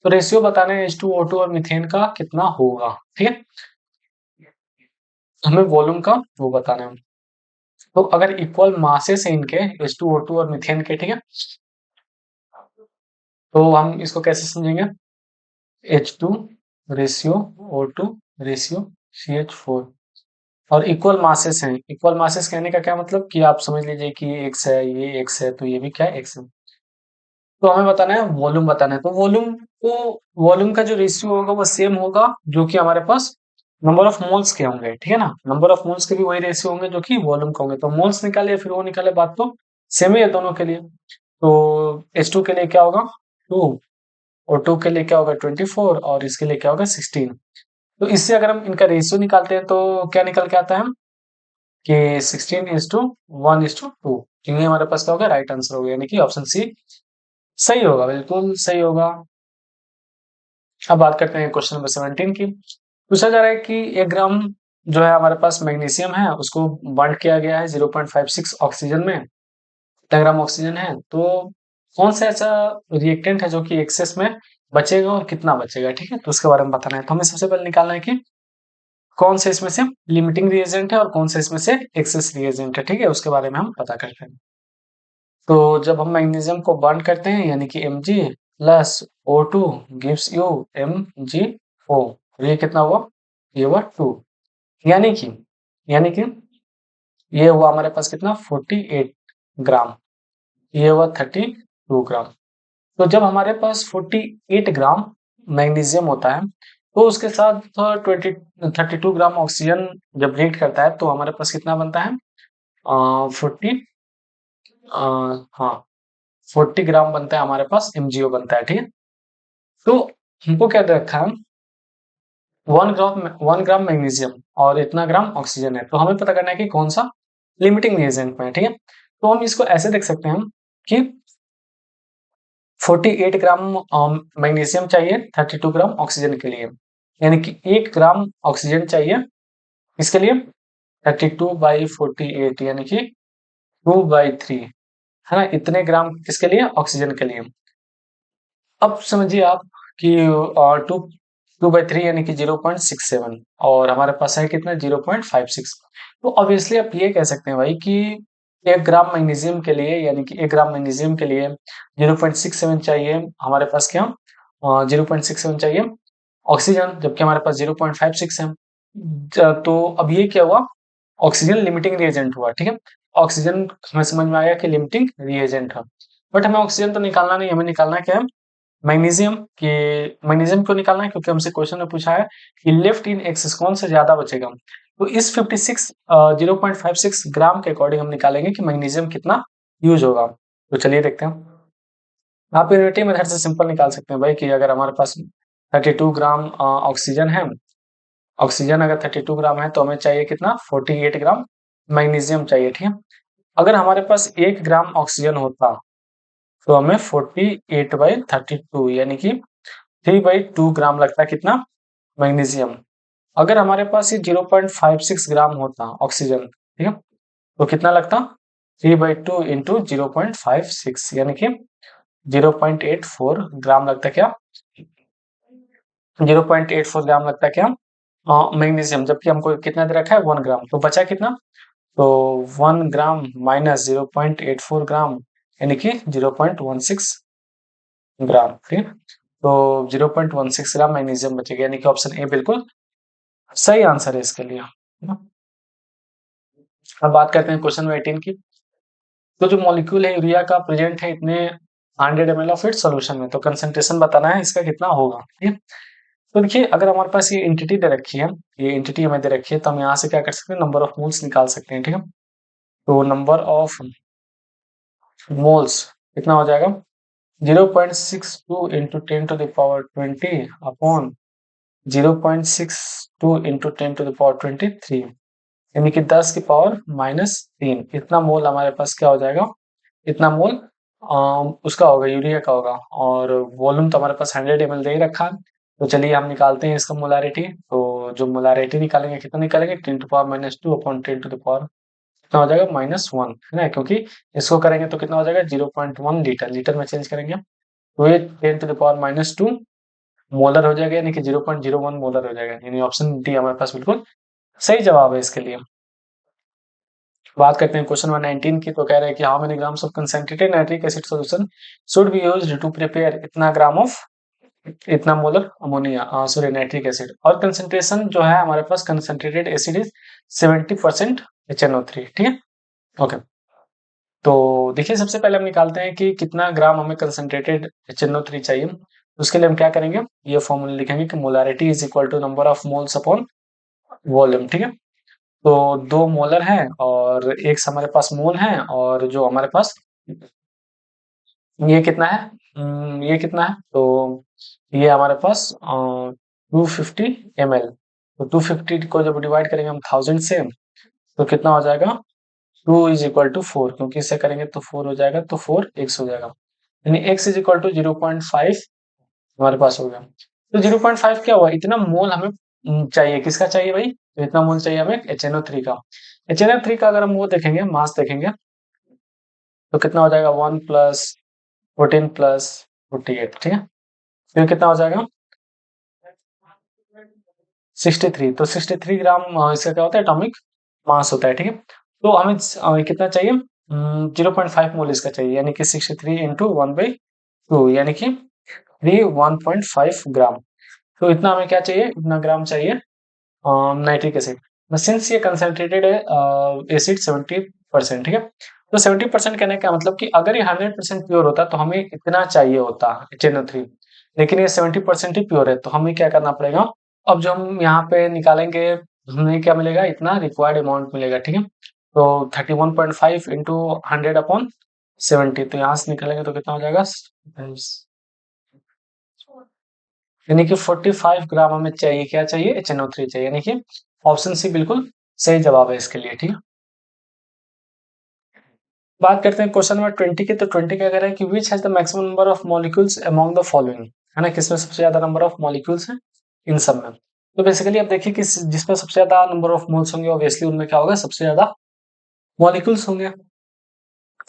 तो रेशियो बताना है H2O2 और मीथेन का कितना होगा, ठीक है। हमें वॉल्यूम का वो बताना है। तो अगर इक्वल मासेस है इनके H2O2 और मीथेन के, ठीक है, तो हम इसको कैसे समझेंगे, H2 ratio O2 ratio CH4 और इक्वल मासेस हैं। इक्वल मासेस कहने का क्या मतलब कि आप समझ लीजिए कि ये x है, ये x है, तो ये भी क्या है, x है। तो हमें बताना है वॉल्यूम बताना है, तो वॉल्यूम का जो रेशियो होगा वो सेम होगा जो कि हमारे पास नंबर ऑफ मोल्स के होंगे, ठीक है ना। नंबर ऑफ मोल्स के भी वही रेशियो होंगे जो कि वॉल्यूम के होंगे। तो मोल्स निकाले फिर वो निकाले, बात तो सेम ही है दोनों के लिए। तो H2 के लिए क्या होगा 2 और 2 के लिए क्या होगा 24 और इसके लिए क्या होगा 16। तो इससे अगर हम इनका रेशियो निकालते हैं तो क्या निकल के आता है कि 16:1:2। तो ये हमारे पास क्या होगा, राइट आंसर होगा, यानी कि ऑप्शन सी सही होगा, बिल्कुल सही होगा। अब बात करते हैं क्वेश्चन नंबर 17 की। पूछा जा रहा है कि 1 ग्राम जो है हमारे पास मैग्नीशियम है, उसको बंड किया गया है 0.56 ऑक्सीजन में, 10 ग्राम ऑक्सीजन है। तो कौन सा ऐसा रिएक्टेंट है जो कि एक्सेस में बचेगा और कितना बचेगा, ठीक है, तो उसके बारे में बताना है। तो हमें सबसे पहले निकालना है कि कौन से इसमें से लिमिटिंग रिएजेंट है और कौन से इसमें से एक्सेस रिएजेंट है, ठीक है, उसके बारे में हम पता करते हैं। तो जब हम मैग्नीशियम को बर्न करते हैं यानी कि Mg plus O2 gives you MgO, ये कितना हुआ, ये हुआ 2, यानी कि यानी कि ये हुआ हमारे पास कितना 48 ग्राम, ये हुआ 32 ग्राम। तो जब हमारे पास 48 ग्राम मैग्नीशियम होता है तो उसके साथ 32 ग्राम ऑक्सीजन जब रिएक्ट करता है तो हमारे पास कितना बनता है 40, हाँ 40 ग्राम बनता है हमारे पास MgO बनता है, ठीक है। तो हमको क्या दे रखा है 1 ग्राम मैग्नीशियम और इतना ग्राम ऑक्सीजन है, तो हमें पता करना है कि कौन सा लिमिटिंग रिएजेंट में है, ठीक है। तो हम इसको ऐसे देख सकते हैं कि 48 ग्राम मैग्नीशियम चाहिए 32 ग्राम ऑक्सीजन के लिए, यानी कि 1 ग्राम ऑक्सीजन चाहिए इसके लिए 32/48 यानी कि 2/3, है ना, इतने ग्राम किसके लिए, ऑक्सीजन के लिए। अब समझिए आप कि टू 2/3 यानी कि 0.67 और हमारे पास है कितना 0.56। तो ऑब्वियसली आप ये कह सकते हैं भाई कि 1 ग्राम मैग्नीशियम के लिए यानी कि 1 ग्राम मैग्नीशियम के लिए 0.67 चाहिए हमारे पास क्या 0.67 चाहिए ऑक्सीजन, जबकि हमारे पास 0.56 है। तो अब ये क्या हुआ, ऑक्सीजन लिमिटिंग रिएजेंट हुआ, ठीक है। ऑक्सीजन हमें समझ में आया कि लिमिटिंग रिएजेंट है, बट हमें ऑक्सीजन तो निकालना नहीं, हमें निकालना क्या है मैग्नीशियम। कि मैग्नीशियम क्यों निकालना है, क्योंकि हमसे क्वेश्चन में पूछा है कि लेफ्ट इन एक्सिस कौन से ज्यादा बचेगा। तो इस 0.56 ग्राम के अकॉर्डिंग हम निकालेंगे कि मैग्नीशियम कितना यूज होगा। तो चलिए देखते हैं। आप यूनिटी मेथड से सिंपल निकाल सकते हैं भाई कि अगर हमारे पास 32 ग्राम ऑक्सीजन है, ऑक्सीजन अगर 32 ग्राम है तो हमें चाहिए कितना 48 ग्राम मैग्नीशियम चाहिए, ठीक है। अगर हमारे पास 1 ग्राम ऑक्सीजन होता तो हमें 48/32 यानी कि 3/2 ग्राम लगता है कितना मैग्नीशियम। अगर हमारे पास ये 0.56 ग्राम होता ऑक्सीजन, ठीक है, तो कितना लगता 3/2 इंटू 0.56 यानी कि 0.84 ग्राम लगता है क्या 0.84 ग्राम लगता है क्या मैग्नीशियम, जबकि हमको कितना दे रखा है 1 ग्राम, तो बचा कितना, तो 1 ग्राम माइनस 0.84 ग्राम यानी कि 0.16 ग्राम, ठीक है। तो 0.16 ग्राम मैग्नीशियम बचेगा, यानी कि ऑप्शन ए बिल्कुल सही आंसर है इसके लिए, है ना। अब बात करते हैं क्वेश्चन नंबर 18 की। तो जो मॉलिक्यूल है यूरिया का प्रेजेंट है इतने 100 ml ऑफ इट सॉल्यूशन में, तो कंसंट्रेशन बताना है इसका कितना होगा, ठीक है। तो देखिए अगर हमारे पास ये एंटिटी दे रखी है, ये एंटिटी हमें दे रखी है, तो हम यहाँ से क्या कर सकते हैं नंबर ऑफ मोल्स निकाल सकते हैं, ठीक है। तो नंबर ऑफ मोल्स कितना हो जाएगा 0.62 इंटू 10⁻20 अपॉन 0.62 इंटू 10⁻23 यानी कि 10 की पावर -3, इतना मोल हमारे पास क्या हो जाएगा, इतना मोल उसका होगा यूरिया का होगा। और वॉल्यूम तो हमारे पास 100 ml दे ही रखा है, तो चलिए हम निकालते हैं इसका मोलारिटी। तो जो मोलारिटी निकालेंगे कितना निकालेंगे 10⁻², अपॉन 10 कितना हो जाएगा -1, है ना, क्योंकि इसको करेंगे तो कितना हो जाएगा 0.1 लीटर, लीटर में चेंज करेंगे तो ये 10⁻², मोलर हो जाएगा, यानी कि 0.01 मोलर हो जाएगा, यानी ऑप्शन डी हमारे पास बिल्कुल सही जवाब है इसके लिए। बात करते हैं क्वेश्चन नंबर 19 की, तो कह रहे हैं कि how many grams of concentrated nitric acid solution should be used to prepare इतना ग्राम ऑफ इतना molar ammonia, sorry nitric acid, और कंसंट्रेशन जो है हमारे पास कंसंट्रेटेड एसिड इज 70% HNO3, ठीक है। ओके, तो देखिए सबसे पहले हम निकालते हैं कि कितना ग्राम हमें कंसंट्रेटेड HNO3 चाहिए। तो उसके लिए हम क्या करेंगे, ये फॉर्मूला लिखेंगे कि molarity is equal to number of moles upon volume, ठीक है। तो 2 मोलर हैं और एक हमारे पास मोल है, और जो हमारे पास ये कितना है, ये कितना है, तो ये हमारे पास 250 ml। तो 250 को जब डिवाइड करेंगे हम 1000 से, तो कितना हो जाएगा, 2 = 4, क्योंकि इससे करेंगे तो 4 हो जाएगा, तो 4x हो जाएगा, यानी x = 0.5 हमारे पास हो गया। तो 0.5 क्या हुआ, इतना मोल हमें चाहिए, किसका चाहिए भाई, तो इतना मोल चाहिए हमें HNO3 का। HNO3 का अगर हम वो देखेंगे, मास देखेंगे, तो कितना हो जाएगा, 1 + 14 + 48, ठीक है। फिर कितना हो जाएगा, 63। तो 63 ग्राम इसका क्या होता है, एटॉमिक मास होता है, ठीक है। तो हमें कितना चाहिए, 0.5 मोल इसका चाहिए, यानी कि 63 इंटू 1/2, यानी कि 1.5 ग्राम। तो इतना हमें क्या चाहिए, इतना ग्राम चाहिए नाइट्रिक एसिड। सिंस ये कंसंट्रेटेड है एसिड 70%, ठीक है। तो 70% कहने का मतलब कि अगर ये 100% प्योर होता तो हमें इतना चाहिए होता HNO3, लेकिन ये 70% ही प्योर है, तो हमें क्या करना पड़ेगा, अब जो हम यहाँ पे निकालेंगे, हमें क्या मिलेगा, इतना रिक्वायर्ड अमाउंट मिलेगा, ठीक है। तो 31.5 इंटू 100/70, तो यहाँ से निकलेंगे तो कितना हो जाएगा, यानी कि 45 ग्राम हमें चाहिए, क्या चाहिए, HNO3 चाहिए, यानी कि ऑप्शन सी बिल्कुल सही जवाब है इसके लिए, ठीक है। बात करते हैं क्वेश्चन नंबर 20 की, तो 20 क्या कह रहा है कि which has the maximum number of molecules among the following, है ना, किसमें सबसे ज्यादा नंबर ऑफ मॉलिक्यूल्स हैं इन सब में। तो बेसिकली अब देखिए कि जिसमें सबसे ज्यादा नंबर ऑफ मोल्स होंगे, ऑब्वियसली उनमें क्या होगा, सबसे ज्यादा मॉलिक्यूल्स होंगे।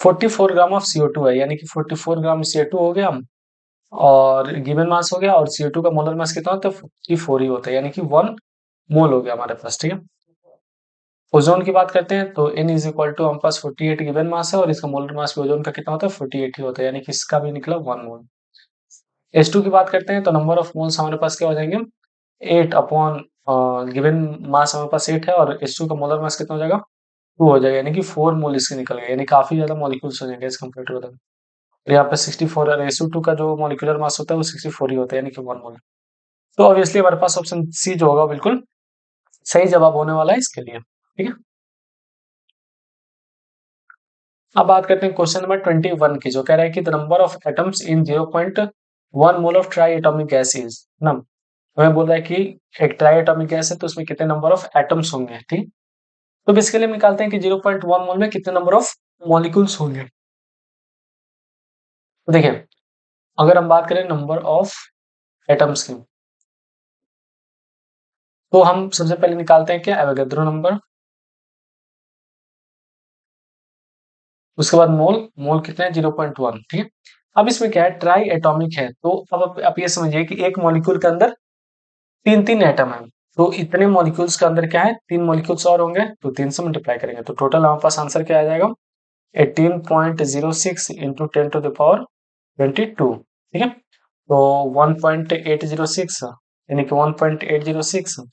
44 ग्राम ऑफ CO2 है, यानी कि 44 ग्राम CO2 हो गया, और गिवन मास हो गया, और CO2 का मोलर मास कितना होता है, 54 ही होता है, यानी कि 1 मोल हो गया हमारे पास, ठीक है। ओजोन की बात करते हैं, तो N इज इक्वल टू हमारे पास 48 गिवन मास है, और इसका मोलर मास भी ओजोन का कितना होता है, 48 ही होता है, यानी कि इसका भी निकला 1 मोल। H2 की बात करते हैं, तो नंबर ऑफ मोल्स हमारे पास क्या हो जाएंगे, 8 अपॉन गिवन मास हमारे पास 8 है, और H2 का मोलर मास कितना हो जाएगा, 2 हो जाएगा, यानी कि 4 मोल इसके निकल गए, यानी काफी ज्यादा मॉलिक्यूल्स हो जाएंगे इस कंपेयर टू अदर। और यहाँ पे 64 है, SO2 का जो मॉलिक्यूलर मास होता है वो 64 ही होता है, यानी कि 1 मोल। तो ऑब्वियसली हमारे पास ऑप्शन सी जो होगा बिल्कुल सही जवाब होने वाला है इसके लिए, ठीक है। अब बात करते हैं क्वेश्चन नंबर 21 की, जो कह रहा है कि the number of atoms in 0.1 mole of try atomic gas is, ना, हमें बोल रहा है कि एक ट्राई एटॉमिक गैस है, तो उसमें कितने नंबर ऑफ एटम्स होंगे, ठीक। तो बेसिकली हम निकालते हैं कि 0.1 मोल में कितने नंबर ऑफ मॉलिक्यूल्स होंगे। तो देखिए, अगर हम बात करें नंबर ऑफ एटम्स की, तो हम सबसे पहले निकालते हैं क्या, एवोगैड्रो नंबर, उसके बाद मोल, मोल कितने हैं, 0.1, ठीक है। अब इसमें क्या है, ट्राई एटॉमिक है, तो अब आप ये समझिए कि एक मॉलिक्यूल के अंदर 3-3 एटम है, तो इतने मॉलिक्यूल्स के अंदर क्या है, 3 मॉलिक्यूल्स और होंगे, तो 3 से मल्टीप्लाई करेंगे, तो टोटल हमारे पास आंसर क्या आ जाएगा, 18.06 इंटू 10⁻22, ठीक है। तो 1.806, यानी कि 1.806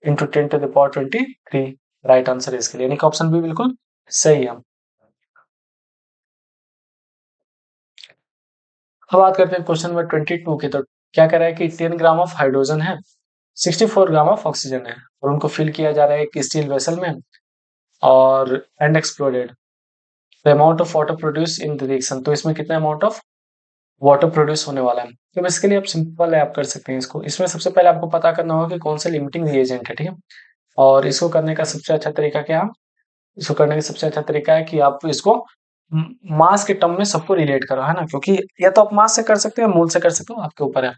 इंटू 10⁻23 राइट आंसर है इसके लिए, यानी कि ऑप्शन बी बिल्कुल सही है। अब बात करते हैं क्वेश्चन नंबर 22 की, तो क्या कह रहा है कि 10 ग्राम ऑफ हाइड्रोजन है, 64 ग्राम ऑफ ऑक्सीजन है, और उनको फिल किया जा रहा है एक स्टील वेसल में, और and exploded the amount of water produce in the reaction, तो इसमें कितना अमाउंट ऑफ वाटर प्रोड्यूस होने वाला है। तो इसके लिए आप सिंपल है, आप कर सकते हैं इसको। इसमें सबसे पहले आपको पता करना होगा कि कौन सा लिमिटिंग रिएजेंट है, ठीक है। और इसको करने का सबसे अच्छा तरीका क्या है, इसको करने का सबसे अच्छा तरीका है कि आप इसको मास के टर्म में सबको रिलेट करो, है ना, क्योंकि या तो आप मास से कर सकते हो, मूल से कर सकते हो, आपके ऊपर है।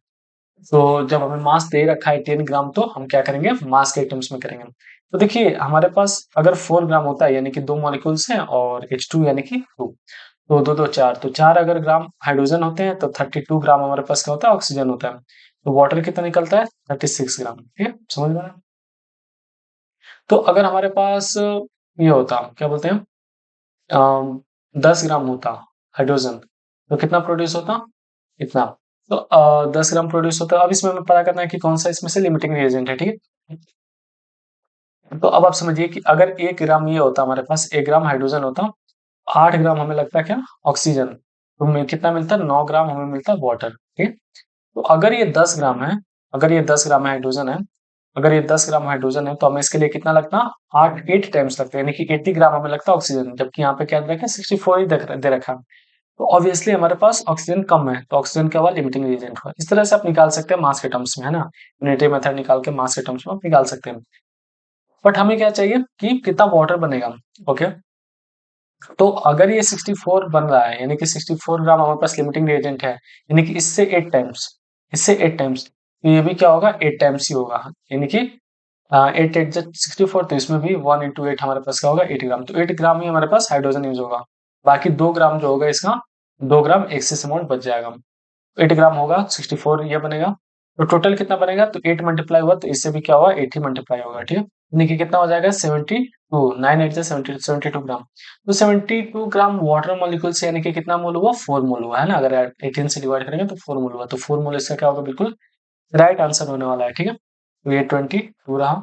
तो जब हमें मास दे रखा है 10 ग्राम, तो हम क्या करेंगे, मास के टर्म्स में करेंगे। तो देखिए हमारे पास अगर 4 ग्राम होता है, यानी कि 2 मॉलिक्यूल्स हैं, और H2 यानी कि 2, तो 2 2 4, तो 4 अगर ग्राम हाइड्रोजन होते हैं, तो 32 ग्राम हमारे पास क्या होता है, ऑक्सीजन होता है। तो वाटर कितना निकलता है 36 ग्राम। ठीक है, समझ में आया? तो अगर हमारे पास ये होता, क्या बोलते हैं, 10 ग्राम होता हाइड्रोजन, तो कितना प्रोड्यूस होता, इतना। तो 10 ग्राम प्रोड्यूस होता है। अब इसमें हमें पता करना है कि कौन सा इसमें से लिमिटिंग रिएजेंट है। ठीक है, तो अब आप समझिए कि अगर 1 ग्राम ये होता, हमारे पास 1 ग्राम हाइड्रोजन होता, 8 ग्राम हमें लगता है क्या, ऑक्सीजन, तो हमें कितना मिलता है, 9 ग्राम हमें मिलता है वाटर। ठीक है, तो अगर ये 10 ग्राम है, अगर ये 10 ग्राम हाइड्रोजन है, अगर ये 10 ग्राम हाइड्रोजन है, तो हमें इसके लिए कितना लगता है, 8 टाइम्स लगता है, यानी कि 80 ग्राम हमें लगता है ऑक्सीजन, जबकि यहाँ पे क्या दे रखा है, 64 ही दे रखा है। तो ऑब्वियसली हमारे पास ऑक्सीजन कम है, तो ऑक्सीजन क्या हुआ, लिमिटिंग रिएजेंट हुआ। इस तरह से आप निकाल सकते हैं मास के टर्म्स में, है ना, यूनिटरी मेथड निकाल के मास के टर्म्स में आप निकाल सकते हैं। बट हमें क्या चाहिए कि कितना वाटर बनेगा। ओके, तो अगर ये 64 बन रहा है, यानी कि 64 ग्राम हमारे पास लिमिटिंग रिएजेंट है, यानी कि इससे 8 टाइम्स, इससे 8 टाइम्स, तो ये भी क्या होगा, 8 टाइम्स ही होगा, यानी कि 8 8 जब 64, तो इसमें भी 1 इंटू 8 हमारे पास क्या होगा, 8 ग्राम, तो 8 ग्राम ही हमारे पास हाइड्रोजन यूज होगा। बाकी 2 ग्राम जो होगा इसका, 2 ग्राम एक्सेस अमाउंट बच जाएगा। 8 ग्राम होगा, 64 ये बनेगा, तो टोटल कितना बनेगा, तो 8 मल्टीप्लाई हुआ, तो इससे भी क्या होगा, 8 ही मल्टीप्लाई होगा। ठीक है, यानी कि कितना हो जाएगा, 72, 9 8 से 72 ग्राम। तो 72 ग्राम वाटर मॉलिक्यूल से, यानी कि कितना मोल हुआ, 4 मोल हुआ, है ना, अगर 18 से डिवाइड करेंगे तो 4 मोल हुआ, तो 4 मोल इसका क्या होगा, बिल्कुल राइट आंसर होने वाला है। ठीक है, तो ये 22 रहा।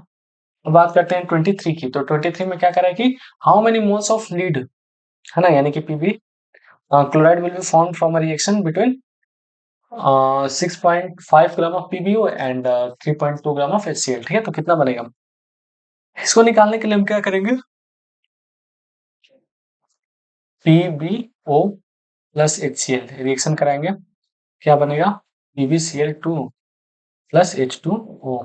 अब बात करते हैं 23 की, तो 23 में क्या करा है कि how many moles of lead, है ना, यानी कि PB chloride will be form from a reaction between 6.5 gram of PBO and 3.2 gram of HCl। ठीक है, तो कितना बनेगा, इसको निकालने के लिए हम क्या करेंगे, PbO प्लस HCl रिएक्शन कराएंगे, क्या बनेगा, PbCl2 प्लस H2O।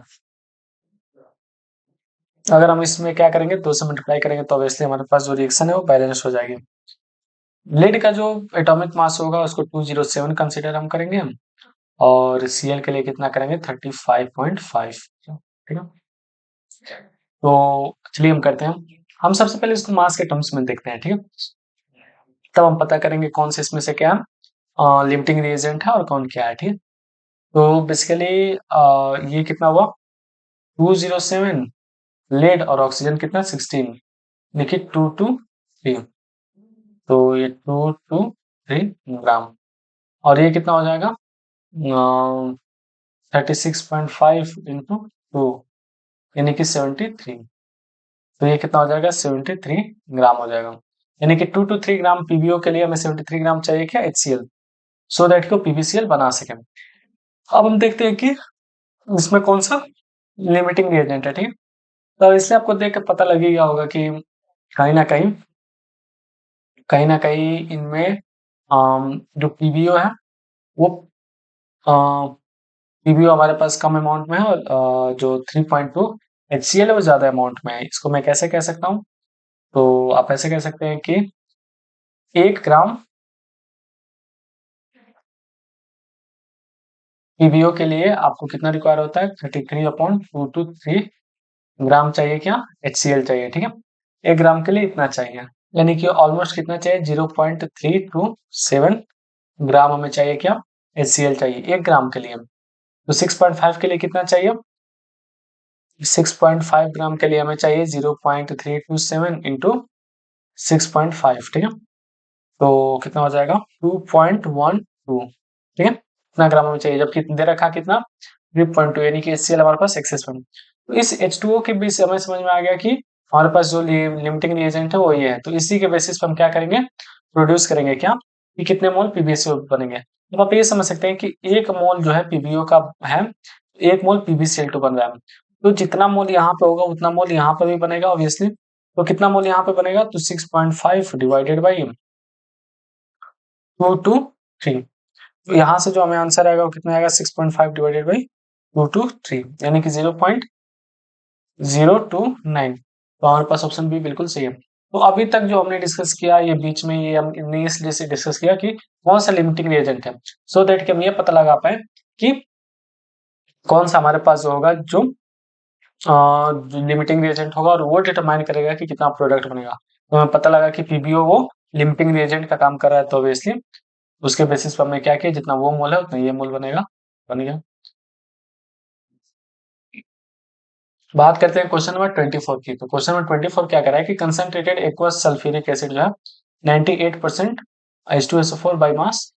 अगर हम इसमें क्या करेंगे, 2 से मल्टीप्लाई करेंगे, तो ऑब्वियसली हमारे पास जो रिएक्शन है वो बैलेंस हो जाएगी। लेड का जो एटॉमिक मास होगा उसको 207 कंसीडर हम करेंगे, और Cl के लिए कितना करेंगे, 35.5। ठीक है, तो चलिए हम करते हैं, हम सबसे पहले इसको मास के टर्म्स में देखते हैं। ठीक है, तब हम पता करेंगे कौन से इसमें से क्या लिमिटिंग रिएजेंट है और कौन क्या है। ठीक है, तो बेसिकली ये कितना हुआ, 207, लेड और ऑक्सीजन कितना 16, देखिए 223, तो ये 223 ग्राम, और ये कितना हो जाएगा, 36.5 इंटू 2, यानी कि 73, तो ये कितना हो जाएगा, 73 ग्राम हो जाएगा, यानी कि 2 to 3 ग्राम पीबीओ के लिए हमें 73 ग्राम चाहिए क्या, HCl, सो दैट को PbCl बना सके। अब हम देखते हैं कि इसमें कौन सा लिमिटिंग रिएजेंट है। ठीक है, तो इसलिए आपको देख के पता लग ही गया होगा कि कहीं ना कहीं, इनमें जो पीबीओ है वो, पीबीओ हमारे पास कम अमाउंट में है, और जो 3.2 HCl है वो ज्यादा अमाउंट में है। इसको मैं कैसे कह सकता हूँ, तो आप ऐसे कह सकते हैं कि 1 ग्राम पीबीओ के लिए आपको कितना रिक्वायर होता है, 33/223 ग्राम चाहिए क्या, HCl चाहिए। ठीक है, 1 ग्राम के लिए इतना चाहिए, यानी कि ऑलमोस्ट कितना चाहिए, 0.327 ग्राम हमें चाहिए क्या, HCl चाहिए 1 ग्राम के लिए। तो 6.5 के लिए कितना चाहिए, 6.5 ग्राम के लिए हमें चाहिए 0.327 इंटू 6.5। ठीक है, तो कितना हो जाएगा, 2.12। ठीक है, इतना ग्राम हमें चाहिए, जबकि दे रखा कितना, 3.2, यानी कि HCl हमारे पास एक्सेस में। तो इस H2O के बीच से हमें समझ में आ गया कि हमारे पास जो लिमिटिंग रिएजेंट है वो ये है, तो इसी के बेसिस पे हम क्या करेंगे, प्रोड्यूस करेंगे क्या, कि कितने मोल PbCl बनेंगे। तो आप ये समझ सकते हैं कि 1 मोल जो है PbO का है, 1 मोल PbCl2 बन रहा है, तो जितना मोल यहाँ पे होगा उतना मोल यहाँ पर भी बनेगा ऑब्वियसली। तो कितना मोल यहाँ पे बनेगा, तो 6.5 डिवाइडेड बाई 223, तो यहाँ से जो हमें आंसर आएगा वो कितना आएगा, 6.5 डिवाइडेड बाई 223, यानी कि 0.029। तो हमारे पास ऑप्शन बी बिल्कुल सही है। तो अभी तक जो हमने डिस्कस किया, ये बीच में ये हमने इसलिए से डिस्कस किया कि कौन सा लिमिटिंग रिएजेंट है, सो दैट कि हम ये पता लगा पाए कि कौन सा हमारे पास जो होगा, जो लिमिटिंग रिएजेंट होगा, और वो डिटरमाइन करेगा कि कितना प्रोडक्ट बनेगा। तो हमें पता लगा कि पीबीओ वो लिमिटिंग रिएजेंट का काम कर रहा है, तो ऑब्वियसली उसके बेसिस पर हमने क्या किया, जितना वो मोल है उतना ये मोल बनेगा, बन गया। बात करते हैं क्वेश्चन नंबर 24 की। तो क्वेश्चन नंबर 24 क्या कह रहा है कि कंसंट्रेटेड एक्वस सल्फ्यूरिक एसिड जो है 98% H2SO4 by mass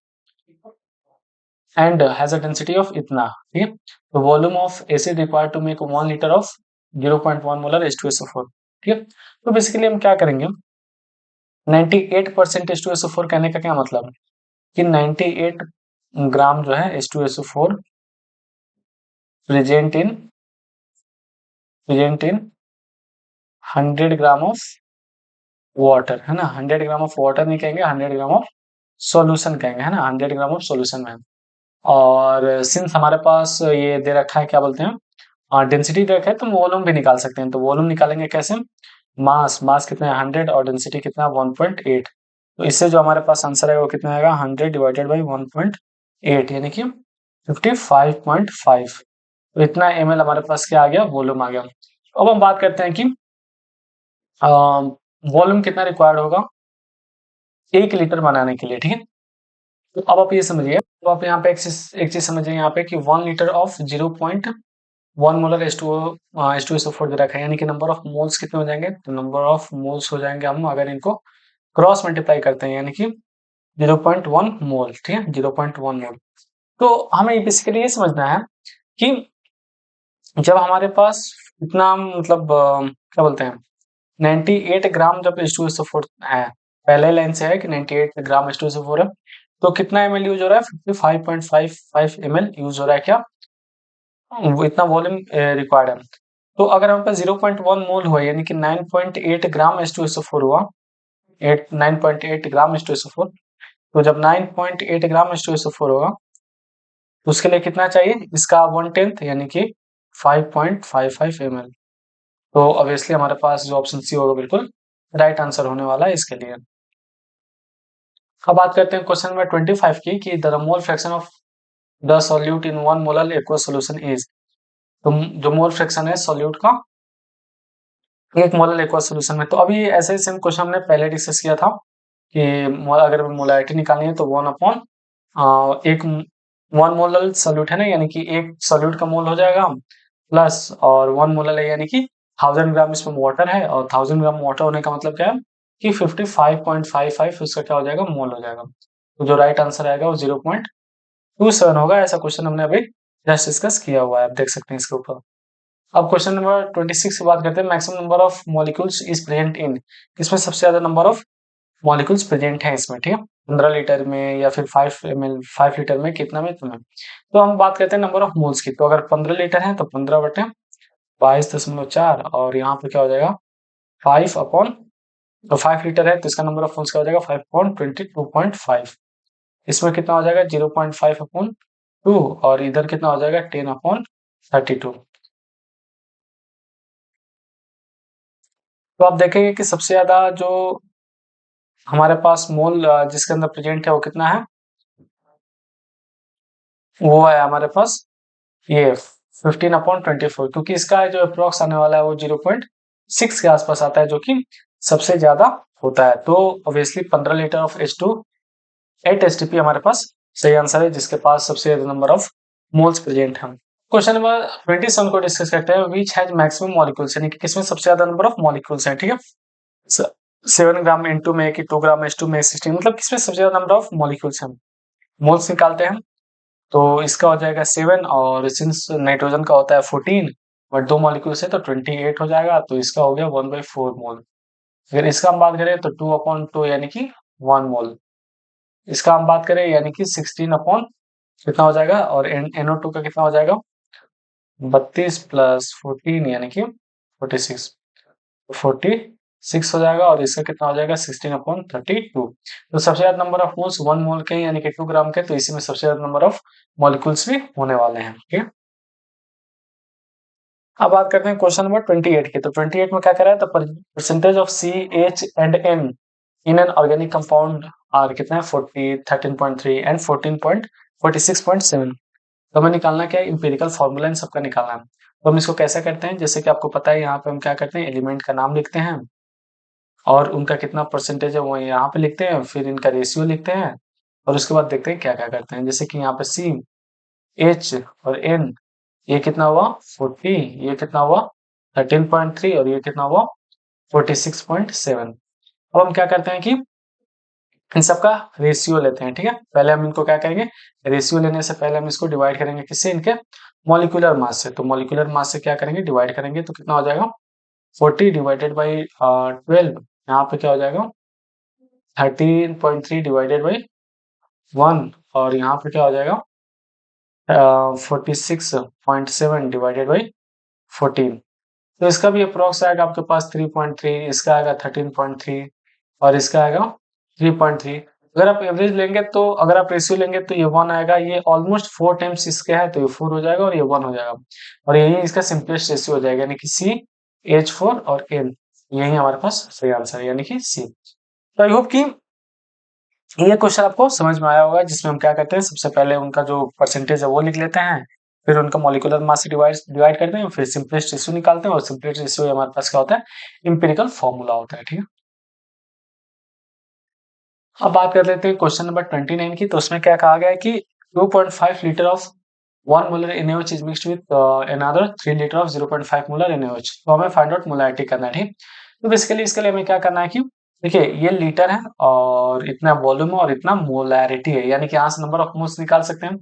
and has a density of इतना, ठीक है। तो volume of acid required to make 1 litre of 0.1 molar H2SO4, ठीक है। तो बेसिकली हम क्या करेंगे, 98% H2SO4 कहने का क्या मतलब है कि 98 ग्राम जो है H2SO4 present in 100 gram of water, है ना। 100 ग्राम ऑफ वाटर नहीं कहेंगे, 100 ग्राम ऑफ सॉल्यूशन कहेंगे, है ना। 100 ग्राम ऑफ सॉल्यूशन में, और सिंस हमारे पास ये दे रखा है, क्या बोलते हैं, डेंसिटी दे रखा है, तो वॉल्यूम भी निकाल सकते हैं। तो वॉल्यूम निकालेंगे कैसे, मास कितना है 100 और डेंसिटी कितना है 1.8। तो इससे जो हमारे पास आंसर आएगा वो कितना आएगा 100 डिवाइडेड बाई 1.8 यानी कि 55.5। तो इतना ml हमारे पास क्या आ गया, वॉल्यूम आ गया। अब हम बात करते हैं कि वॉल्यूम कितना रिक्वायर्ड होगा 1 लीटर बनाने के लिए, ठीक है। तो अब आप ये समझिए, तो आप यहाँ पे एक चीज समझिए यहाँ पे कि 1 लीटर ऑफ 0.1 मोलर H2SO4 दे रखा है, यानी कि नंबर ऑफ मोल्स कितने हो जाएंगे, तो नंबर ऑफ मोल्स हो जाएंगे हम अगर इनको क्रॉस मल्टीप्लाई करते हैं, यानी कि 0.1 मोल, ठीक है, 0.1 मोल। तो हमें बेसिकली ये समझना है कि जब हमारे पास इतना मतलब क्या बोलते हैं 98 ग्राम जब H2SO4 है, पहले लाइन से है कि 98 ग्राम H2SO4 है, तो कितना ml यूज हो रहा है 55.55 ml यूज हो रहा है, क्या वो इतना वॉल्यूम रिक्वायर्ड है। तो अगर हमारे पास 0.1 मोल हुआ यानी कि 9.8 ग्राम H2SO4 हुआ, 9.8 ग्राम H2SO4। तो जब 9.8 ग्राम H2SO4 होगा तो उसके लिए कितना चाहिए, इसका 1/10 यानी कि 5.55 ml। तो ऑब्वियसली हमारे पास जो ऑप्शन सी होगा बिल्कुल राइट आंसर होने वाला है इसके लिए। अब बात करते हैं क्वेश्चन नंबर 25 की कि the mole fraction of the solute in 1 molar aqueous solution is. तो जो मोल फ्रैक्शन है सॉल्यूट का 1 मोलर एक्वस सॉल्यूशन में, तो अभी ऐसे ही सेम क्वेश्चन हमने पहले डिस्कस किया था कि अगर मोलैरिटी निकालनी है तो 1 अपॉन एक 1 मोलर सॉल्यूट है ना, यानी कि एक सॉल्यूट का मोल हो जाएगा प्लस और 1 मोलर है यानी कि 1000 ग्राम इसमें वाटर है, और 1000 ग्राम वाटर होने का मतलब क्या है कि 55.55 उसका क्या हो जाएगा, मोल हो जाएगा। तो जो राइट आंसर आएगा वो 0.27 होगा। ऐसा क्वेश्चन हमने अभी जस्ट डिस्कस किया हुआ है, आप देख सकते हैं इसके ऊपर। अब क्वेश्चन नंबर 26 की बात करते हैं, maximum number of molecules is present in, इसमें सबसे ज्यादा नंबर ऑफ मॉलिक्यूल्स प्रेजेंट है इसमें, ठीक है। 15 लीटर में या फिर 5 लीटर में कितना में इतना। तो हम बात करते हैं नंबर ऑफ मोल्स की, तो अगर 15 लीटर है तो 15/22.4, और यहाँ पे क्या हो जाएगा 5 लीटर है तो इसका नंबर ऑफ मोल्स क्या हो जाएगा 5/22.5। इसमें कितना हो जाएगा 0.5/2, और इधर कितना हो जाएगा 10/32। तो आप देखेंगे कि सबसे ज्यादा जो हमारे पास मोल जिसके अंदर प्रेजेंट है वो कितना है, वो है हमारे पास ये 15/24, क्योंकि इसका जो अप्रोक्स आने वाला है वो 0.6 के आसपास आता है, जो कि सबसे ज्यादा होता है। तो obviously 15 litre of H2 8 STP हमारे पास सही आंसर है, जिसके पास सबसे ज्यादा नंबर ऑफ मोल्स प्रेजेंट है। क्वेश्चन नंबर 27 को डिस्कस करते हैं, विच हैज मैक्सिमम मॉलिक्यूल्स, यानी कि किसमें सबसे ज्यादा नंबर ऑफ मॉलिक्यूल्स हैं, ठीक है। 7 ग्राम इंटू में कि 2 ग्राम H2 में 16, मतलब किसमें सबसे ज्यादा नंबर ऑफ मॉलिक्यूल्स हैं। मोल्स निकालते हैं तो इसका हो जाएगा 7, और सिंस नाइट्रोजन का होता है 14 बट 2 मॉलिक्यूल्स है तो 28 हो जाएगा, तो इसका हो गया 1/4 मोल। अगर इसका हम बात करें तो 2/2 यानी कि 1 मोल। इसका हम बात करें यानी कि 16 अपॉन कितना हो जाएगा, और NO2 का कितना हो जाएगा 32 प्लस 14 यानी कि 46, 46 हो जाएगा, और इसका कितना हो जाएगा 16/32। तो सबसे ज्यादा नंबर ऑफ मोल्स 1 मोल के यानी कि 2 ग्राम के, तो इसी में सबसे ज्यादा नंबर ऑफ मॉलिक्यूल्स भी होने वाले हैं, ठीक है। अब बात करते हैं क्वेश्चन नंबर 28 की। तो 28 में क्या कह रहा है, the percentage of CH and N in an organic compound are कितना है 40, 13.3 एंड 46.7। तो हमें निकालना क्या है, इंपेरिकल फॉर्मूला इन सबका निकालना है। तो हम इसको कैसे करते हैं, जैसे कि आपको पता है यहाँ पे हम क्या करते हैं, एलिमेंट का नाम लिखते हैं और उनका कितना परसेंटेज है वो यहाँ पे लिखते हैं, फिर इनका रेशियो लिखते हैं, और उसके बाद देखते हैं क्या क्या करते हैं। जैसे कि यहाँ पे C, H और N, ये कितना हुआ 40, ये कितना हुआ 13.3 और ये कितना हुआ 46.7। अब हम क्या करते हैं कि इन सबका रेशियो लेते हैं। ठीक है, पहले हम इनको क्या करेंगे, रेशियो लेने से पहले हम इसको डिवाइड करेंगे किससे, इनके मॉलिक्यूलर मास से। तो मॉलिक्यूलर मास से क्या करेंगे, डिवाइड करेंगे तो कितना हो जाएगा 40 डिवाइडेड बाई 12, यहाँ पे क्या हो जाएगा 13.3 डिवाइडेड बाई 1 और यहाँ पे क्या हो जाएगा 46.7 डिवाइडेड बाई 14। तो इसका भी अप्रोक्स आएगा आपके पास 3.3, इसका आएगा 13.3 और इसका आएगा 3.3। अगर आप एवरेज लेंगे तो, अगर आप रेशियो लेंगे तो ये 1 आएगा, ये ऑलमोस्ट 4 टाइम्स इसके है तो ये 4 हो जाएगा और ये 1 हो जाएगा और यही इसका सिंपलेस्ट रेशियो हो जाएगा, यानी कि CH4 और N, यही हमारे पास सही आंसर है, यानी कि C। तो आई होप कि ये क्वेश्चन आपको समझ में आया होगा, जिसमें हम क्या करते हैं, सबसे पहले उनका जो परसेंटेज है वो लिख लेते हैं, फिर उनका मॉलिक्यूलर मास से डिवाइड करते हैं, फिर सिंपलेस्ट रेशियो निकालते हैं और सिंपलेस्ट रेशियो हमारे पास क्या होता है, इंपेरिकल फॉर्मूला होता है। ठीक है, अब बात कर लेते हैं क्वेश्चन नंबर 29 की। तो उसमें क्या कहा गया है कि 2.5 litre of 1 molar NaOH is mixed with another 3 litre of 0.5 molar NaOH। तो हमें फाइंड आउट मोलैरिटी करना है। ठीक, तो बेसिकली इसके लिए हमें क्या करना है कि देखिए ये लीटर है और इतना वॉल्यूम है और इतना मोलैरिटी है, यानी कि यहाँ से नंबर ऑफ मोल्स निकाल सकते हैं।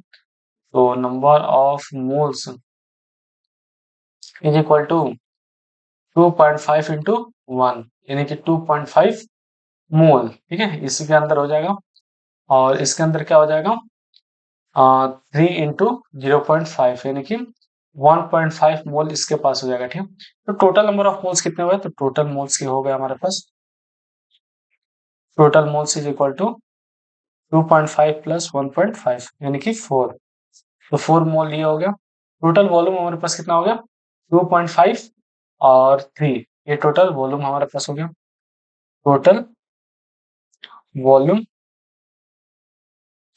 तो number of moles is equal to 2.5 into 1, यानी कि 2.5 मोल। ठीक है, इसी के अंदर हो जाएगा और इसके अंदर क्या हो जाएगा 3 इंटू 0.5, यानी कि 1.5 मोल इसके पास हो जाएगा। ठीक है, तो टोटल नंबर ऑफ मोल्स कितने हुए, तो टोटल मोल्स के हो गए हमारे पास, total moles is equal to 2.5 plus 1.5 यानी कि 4। तो 4 मोल ये हो गया। टोटल वॉल्यूम हमारे पास कितना हो गया 2.5 और 3, ये टोटल वॉल्यूम हमारे पास हो गया। टोटल वॉल्यूम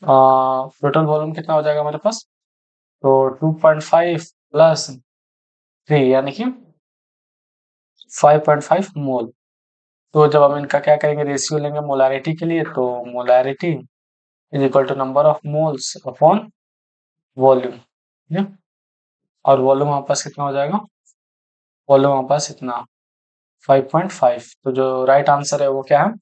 टोटल वॉल्यूम कितना हो जाएगा हमारे पास, तो 2.5 प्लस 3 यानी कि 5.5 मोल। तो जब हम इनका क्या करेंगे, रेशियो लेंगे मोलारिटी के लिए, तो molarity is equal to number of moles upon volume. और वॉल्यूम हमारे पास कितना हो जाएगा, वॉल्यूम हमारे पास इतना 5.5। तो जो राइट आंसर है वो क्या है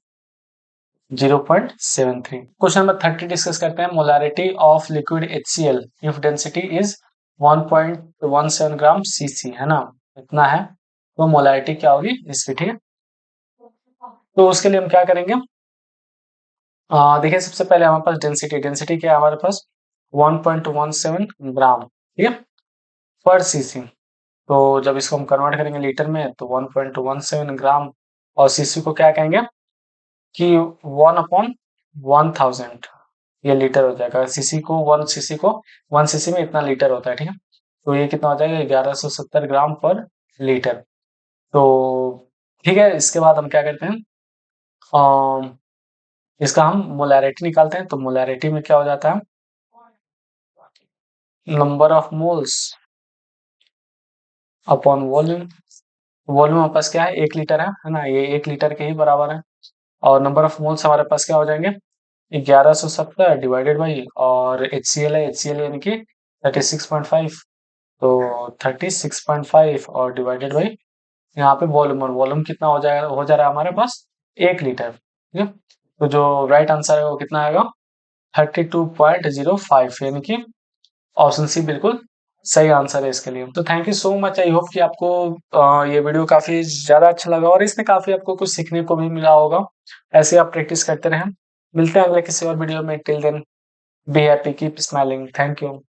0.73। क्वेश्चन नंबर 30 डिस्कस करते हैं। Molarity of liquid HCl if density is 1.17 gram cc, है ना, इतना है, तो मोलारिटी क्या होगी इसकी। ठीक है, तो उसके लिए हम क्या करेंगे, देखिए सबसे पहले हमारे पास डेंसिटी क्या है हमारे पास 1.17 ग्राम, ठीक है, पर सीसी। तो जब इसको हम कन्वर्ट करेंगे लीटर में तो 1.17 ग्राम, और सीसी को क्या कहेंगे कि 1/1000 ये लीटर हो जाएगा। वन सीसी में इतना लीटर होता है। ठीक है, तो ये कितना हो जाएगा 1170 ग्राम पर लीटर। तो ठीक है, इसके बाद हम क्या करते हैं, इसका हम मोलैरिटी निकालते हैं। तो मोलैरिटी में क्या हो जाता है, number of moles upon volume. Volume हमारे पास क्या है 1 लीटर है ना, ये 1 लीटर के ही बराबर है। और नंबर ऑफ मोल्स हमारे पास क्या हो जाएंगे 1170 डिवाइडेड बाई, और HCl है, HCl यानी कि 36.5, तो 36.5 और डिवाइडेड बाई यहाँ पे वॉल्यूम, और वॉल्यूम कितना हो जा रहा है हमारे पास 1 लीटर। ठीक है, तो जो राइट आंसर है वो कितना आएगा 32.05, यानी कि ऑप्शन सी बिल्कुल सही आंसर है इसके लिए। तो thank you so much, I hope कि आपको ये वीडियो काफी ज्यादा अच्छा लगा और इसमें काफी आपको कुछ सीखने को भी मिला होगा। ऐसे आप प्रैक्टिस करते रहें। मिलते हैं अगले किसी और वीडियो में। Till then be happy, keep smiling. Thank you.